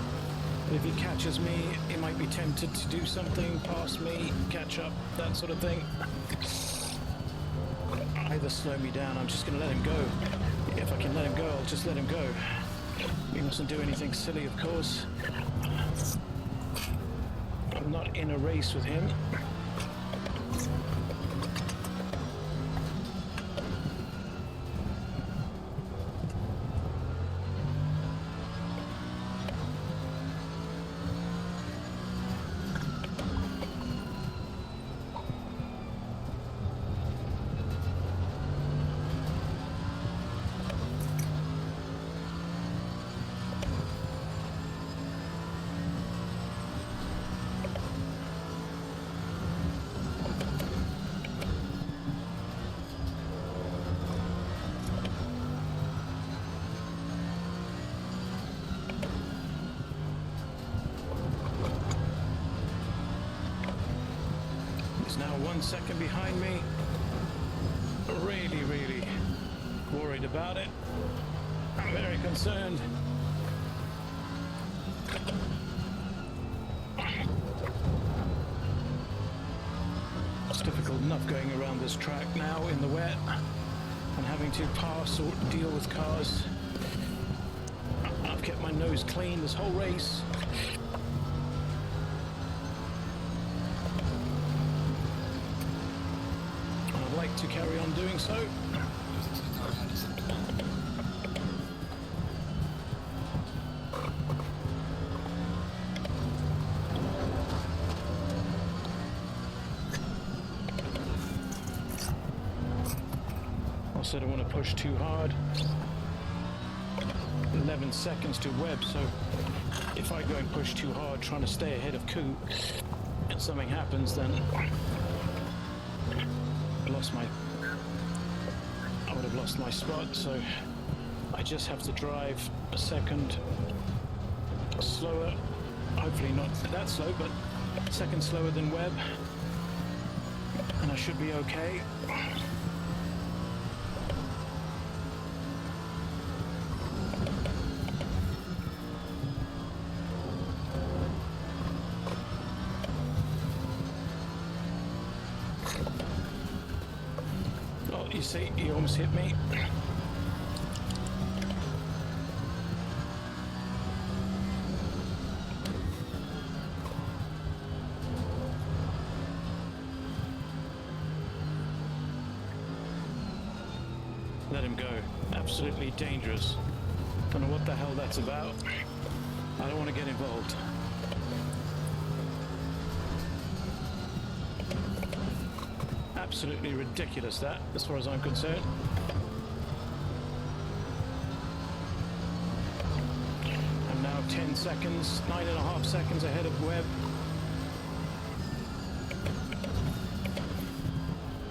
If he catches me, he might be tempted to do something, pass me, catch up, that sort of thing. Either slow me down, I'm just going to let him go. If I can let him go, I'll just let him go. He mustn't do anything silly, of course. I'm not in a race with him. Now 1 second behind me. Really, really worried about it. I'm very concerned. It's difficult enough going around this track now in the wet and having to pass or deal with cars. I've kept my nose clean this whole race. To carry on doing so. Also don't want to push too hard. 11 seconds to Webb, so if I go and push too hard trying to stay ahead of Koo and something happens, then I would have lost my spot, so I just have to drive a second slower, hopefully not that slow, but a second slower than Webb, and I should be okay. You see, he almost hit me. Let him go. Absolutely dangerous. Don't know what the hell that's about. I don't want to get involved. Absolutely ridiculous, that, as far as I'm concerned. I'm now 10 seconds, 9.5 seconds ahead of Webb.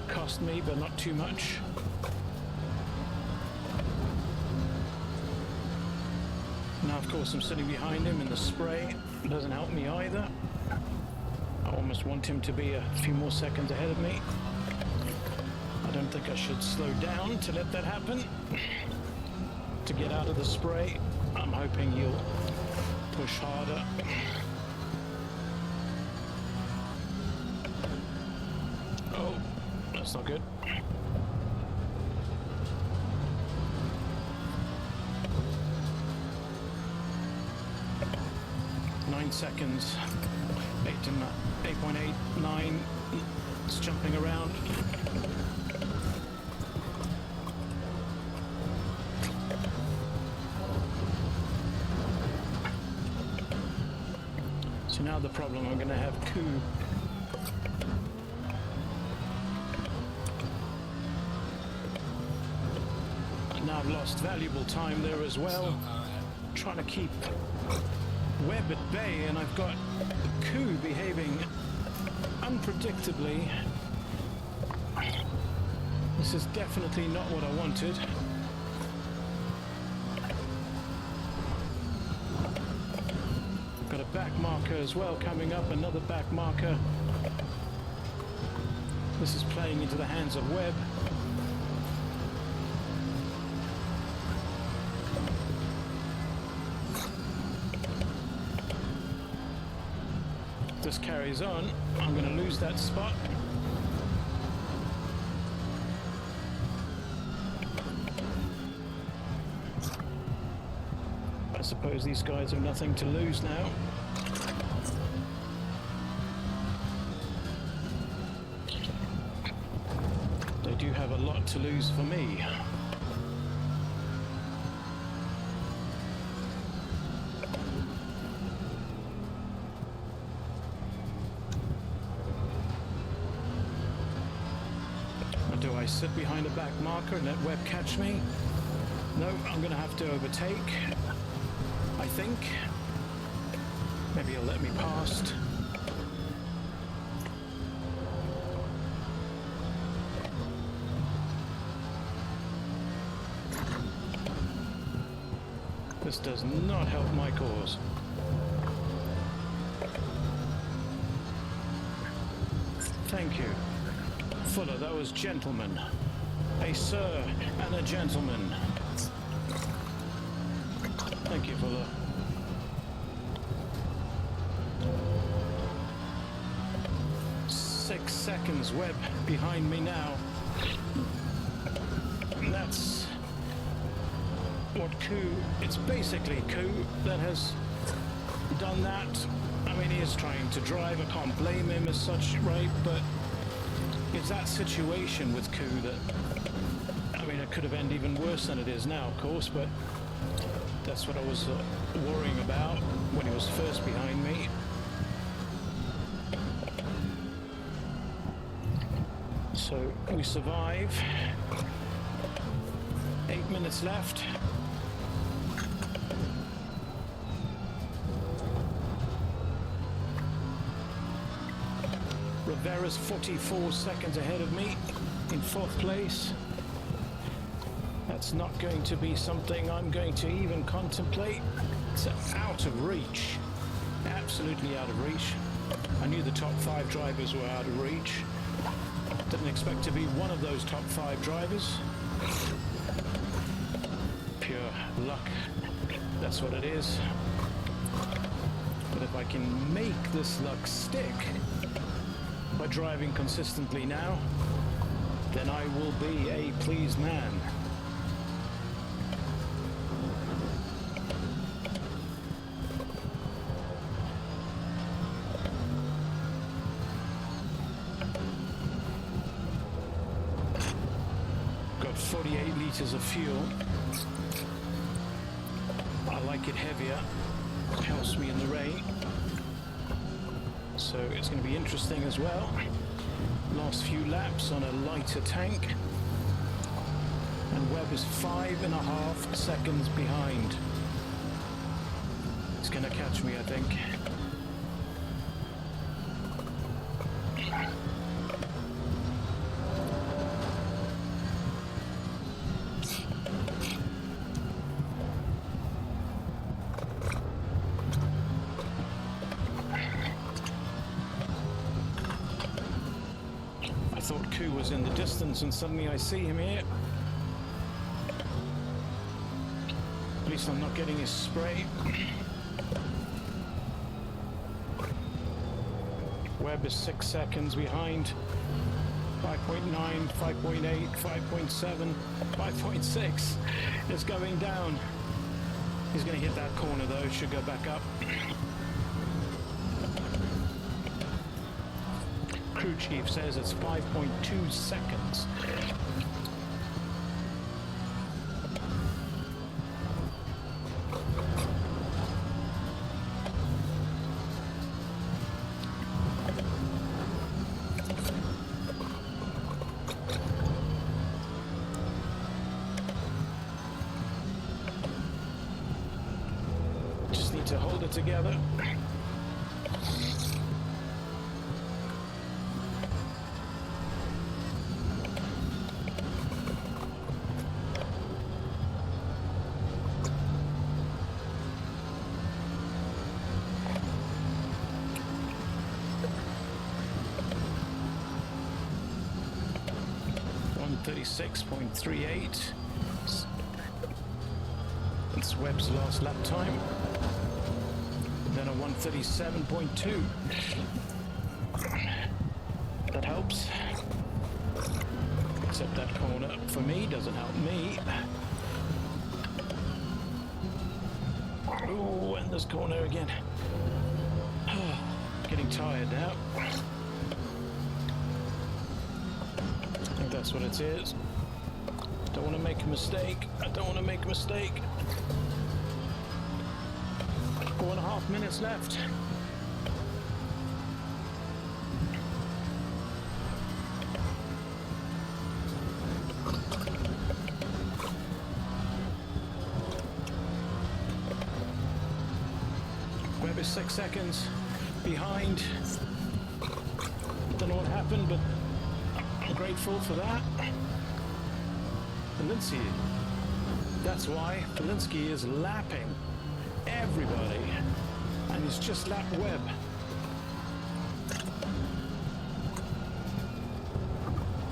Cost me, but not too much. Now, of course, I'm sitting behind him in the spray. It doesn't help me either. I almost want him to be a few more seconds ahead of me. I don't think I should slow down to let that happen. To get out of the spray, I'm hoping you'll push harder. Oh, that's not good. Seconds, 8.89, It's jumping around. So now the problem, I'm going to have coup. Now I've lost valuable time there as well, trying to keep Webb at bay, and I've got coup behaving unpredictably. This is definitely not what I wanted. Got a back marker as well coming up, another back marker. This is playing into the hands of Webb. This carries on, I'm going to lose that spot. I suppose these guys have nothing to lose now. They do have a lot to lose for me. Do I sit behind a back marker and let Webb catch me? No, I'm going to have to overtake, I think. Maybe he'll let me past. This does not help my cause. Thank you. Fuller, that was gentleman. A sir and a gentleman. Thank you, Fuller. Six seconds, Webb behind me now. And that's what coup, it's basically coup that has done that. I mean, he is trying to drive, I can't blame him as such, right? But it's that situation with coup that, I mean, it could have ended even worse than it is now, of course, but that's what I was worrying about when he was first behind me. So we survive. 8 minutes left. Rivera's 44 seconds ahead of me in 4th place. That's not going to be something I'm going to even contemplate. It's out of reach. Absolutely out of reach. I knew the top 5 drivers were out of reach. Didn't expect to be one of those top 5 drivers. Pure luck. That's what it is. But if I can make this luck stick by driving consistently now, then I will be a pleased man. Got 48 liters of fuel. I like it heavier. It helps me in the rain. So it's going to be interesting as well. Last few laps on a lighter tank. And Webb is 5.5 seconds behind. It's going to catch me, I think. I thought Ku was in the distance and suddenly I see him here. At least I'm not getting his spray. Webb is 6 seconds behind. 5.9, 5.8, 5.7, 5.6 is going down. He's going to hit that corner though, should go back up. crew chief says it's 5.2 seconds. Just need to hold it together. .36.38. It's Webb's last lap time. Then a 137.2. That helps. Except that corner for me doesn't help me. Oh, and this corner again. Getting tired now. I think that's what it is. Don't want to make a mistake. I don't want to make a mistake. 4.5 minutes left. Webb is 6 seconds behind. Don't know what happened, but I'm grateful for that. Valinsky. That's why Valinsky is lapping everybody, and he's just lapped Webb.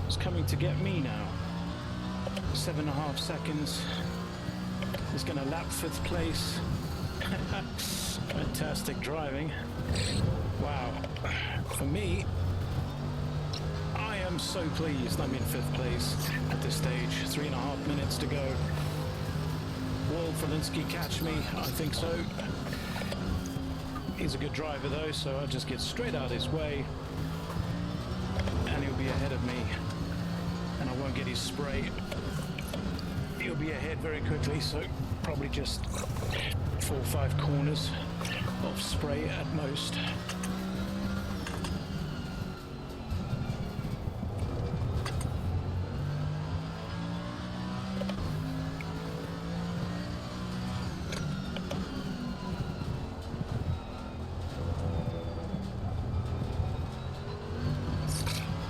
It's coming to get me now. 7.5 seconds. He's going to lap 5th place. Fantastic driving. Wow. For me, I am so pleased I'm in 5th place at this stage. 3.5 minutes to go. Will Valinsky catch me? I think so. He's a good driver though, so I'll just get straight out his way and he'll be ahead of me, and I won't get his spray. He'll be ahead very quickly, so probably just 4 or 5 corners of spray at most.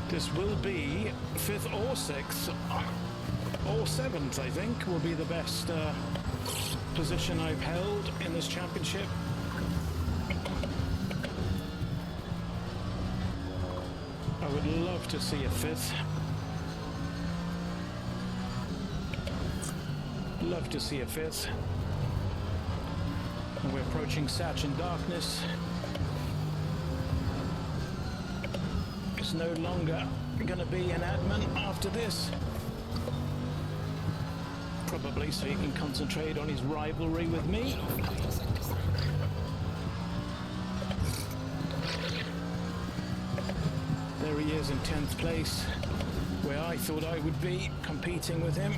This will be 5th or 6th or 7th, I think, will be the best position I've held in this championship. I would love to see a 5th. Love to see a 5th. And we're approaching Satch in darkness. It's no longer going to be an admin after this. Probably so he can concentrate on his rivalry with me. There he is in 10th place, where I thought I would be competing with him.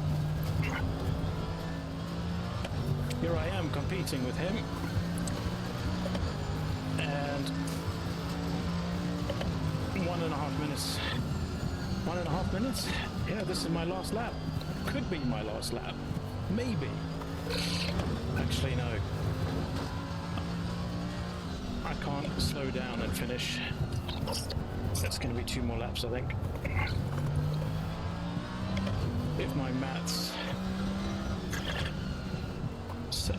Here I am competing with him. And 1.5 minutes. 1.5 minutes? Yeah, this is my last lap. Could be my last lap. Maybe. Actually, no. I can't slow down and finish. That's going to be 2 more laps, I think. If my maths... So...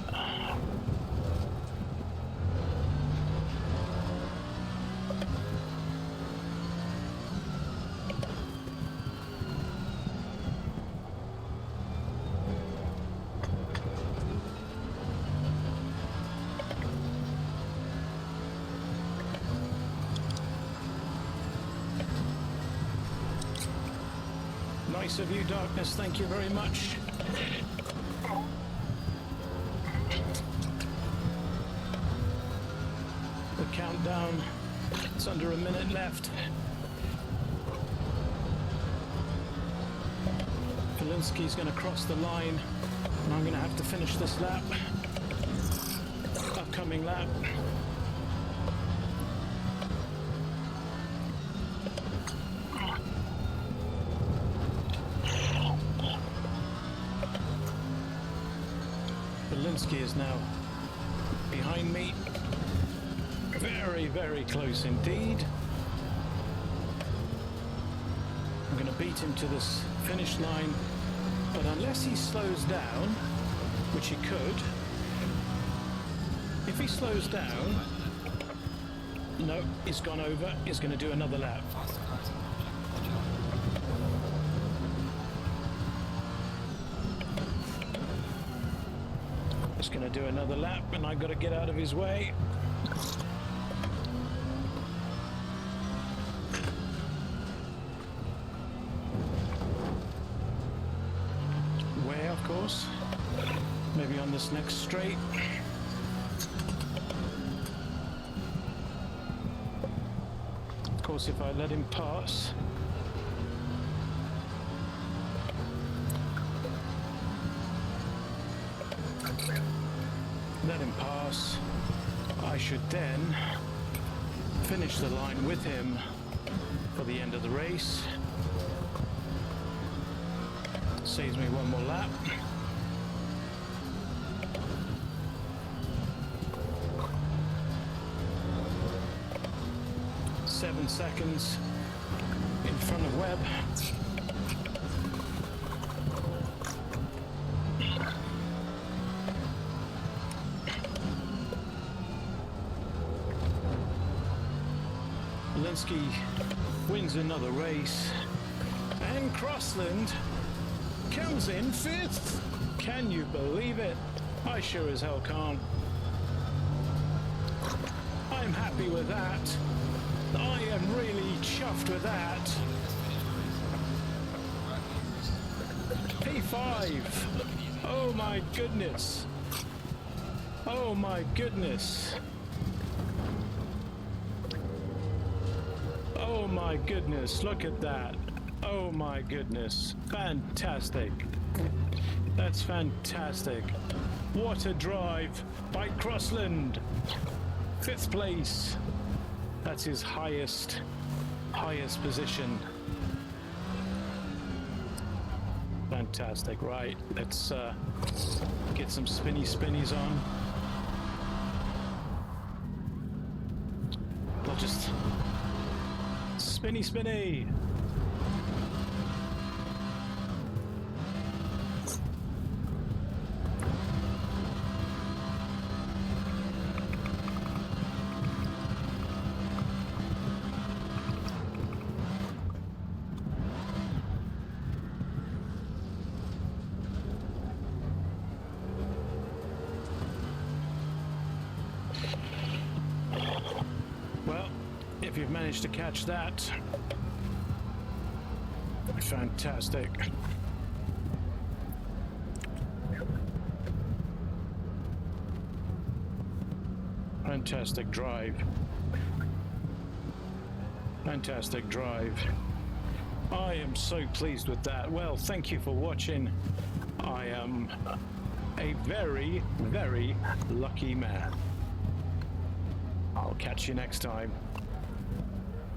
Nice of you, Darkness. Thank you very much. The countdown. It's under a minute left. Belinsky's going to cross the line, and I'm going to have to finish this lap. Upcoming lap. Belinsky is now behind me. Very, very close indeed. I'm going to beat him to this finish line, but unless he slows down, which he could, if he slows down, no, he's gone over, he's going to do another lap.
Faster cars in the job.
He's going to do another lap, and I've got to get out of his way. Where, of course? Maybe on this next straight. Of course, if I let him pass, I should then finish the line with him for the end of the race. Saves me one more lap. Seven seconds in front of Webb. Belinsky wins another race, and Crossland comes in fifth. Can you believe it? I sure as hell can't. I'm happy with that. I am really chuffed with that. P5. Oh my goodness. Oh my goodness. Oh my goodness, look at that. Oh my goodness, fantastic. That's fantastic. What a drive by Crossland. Fifth place. That's his highest position. Fantastic, right. Let's get some spinnies on. I'll just spinny. Well, if you've managed to catch that, fantastic. Fantastic drive. Fantastic drive. I am so pleased with that. Well, thank you for watching. I am a very, very lucky man. I'll catch you next time.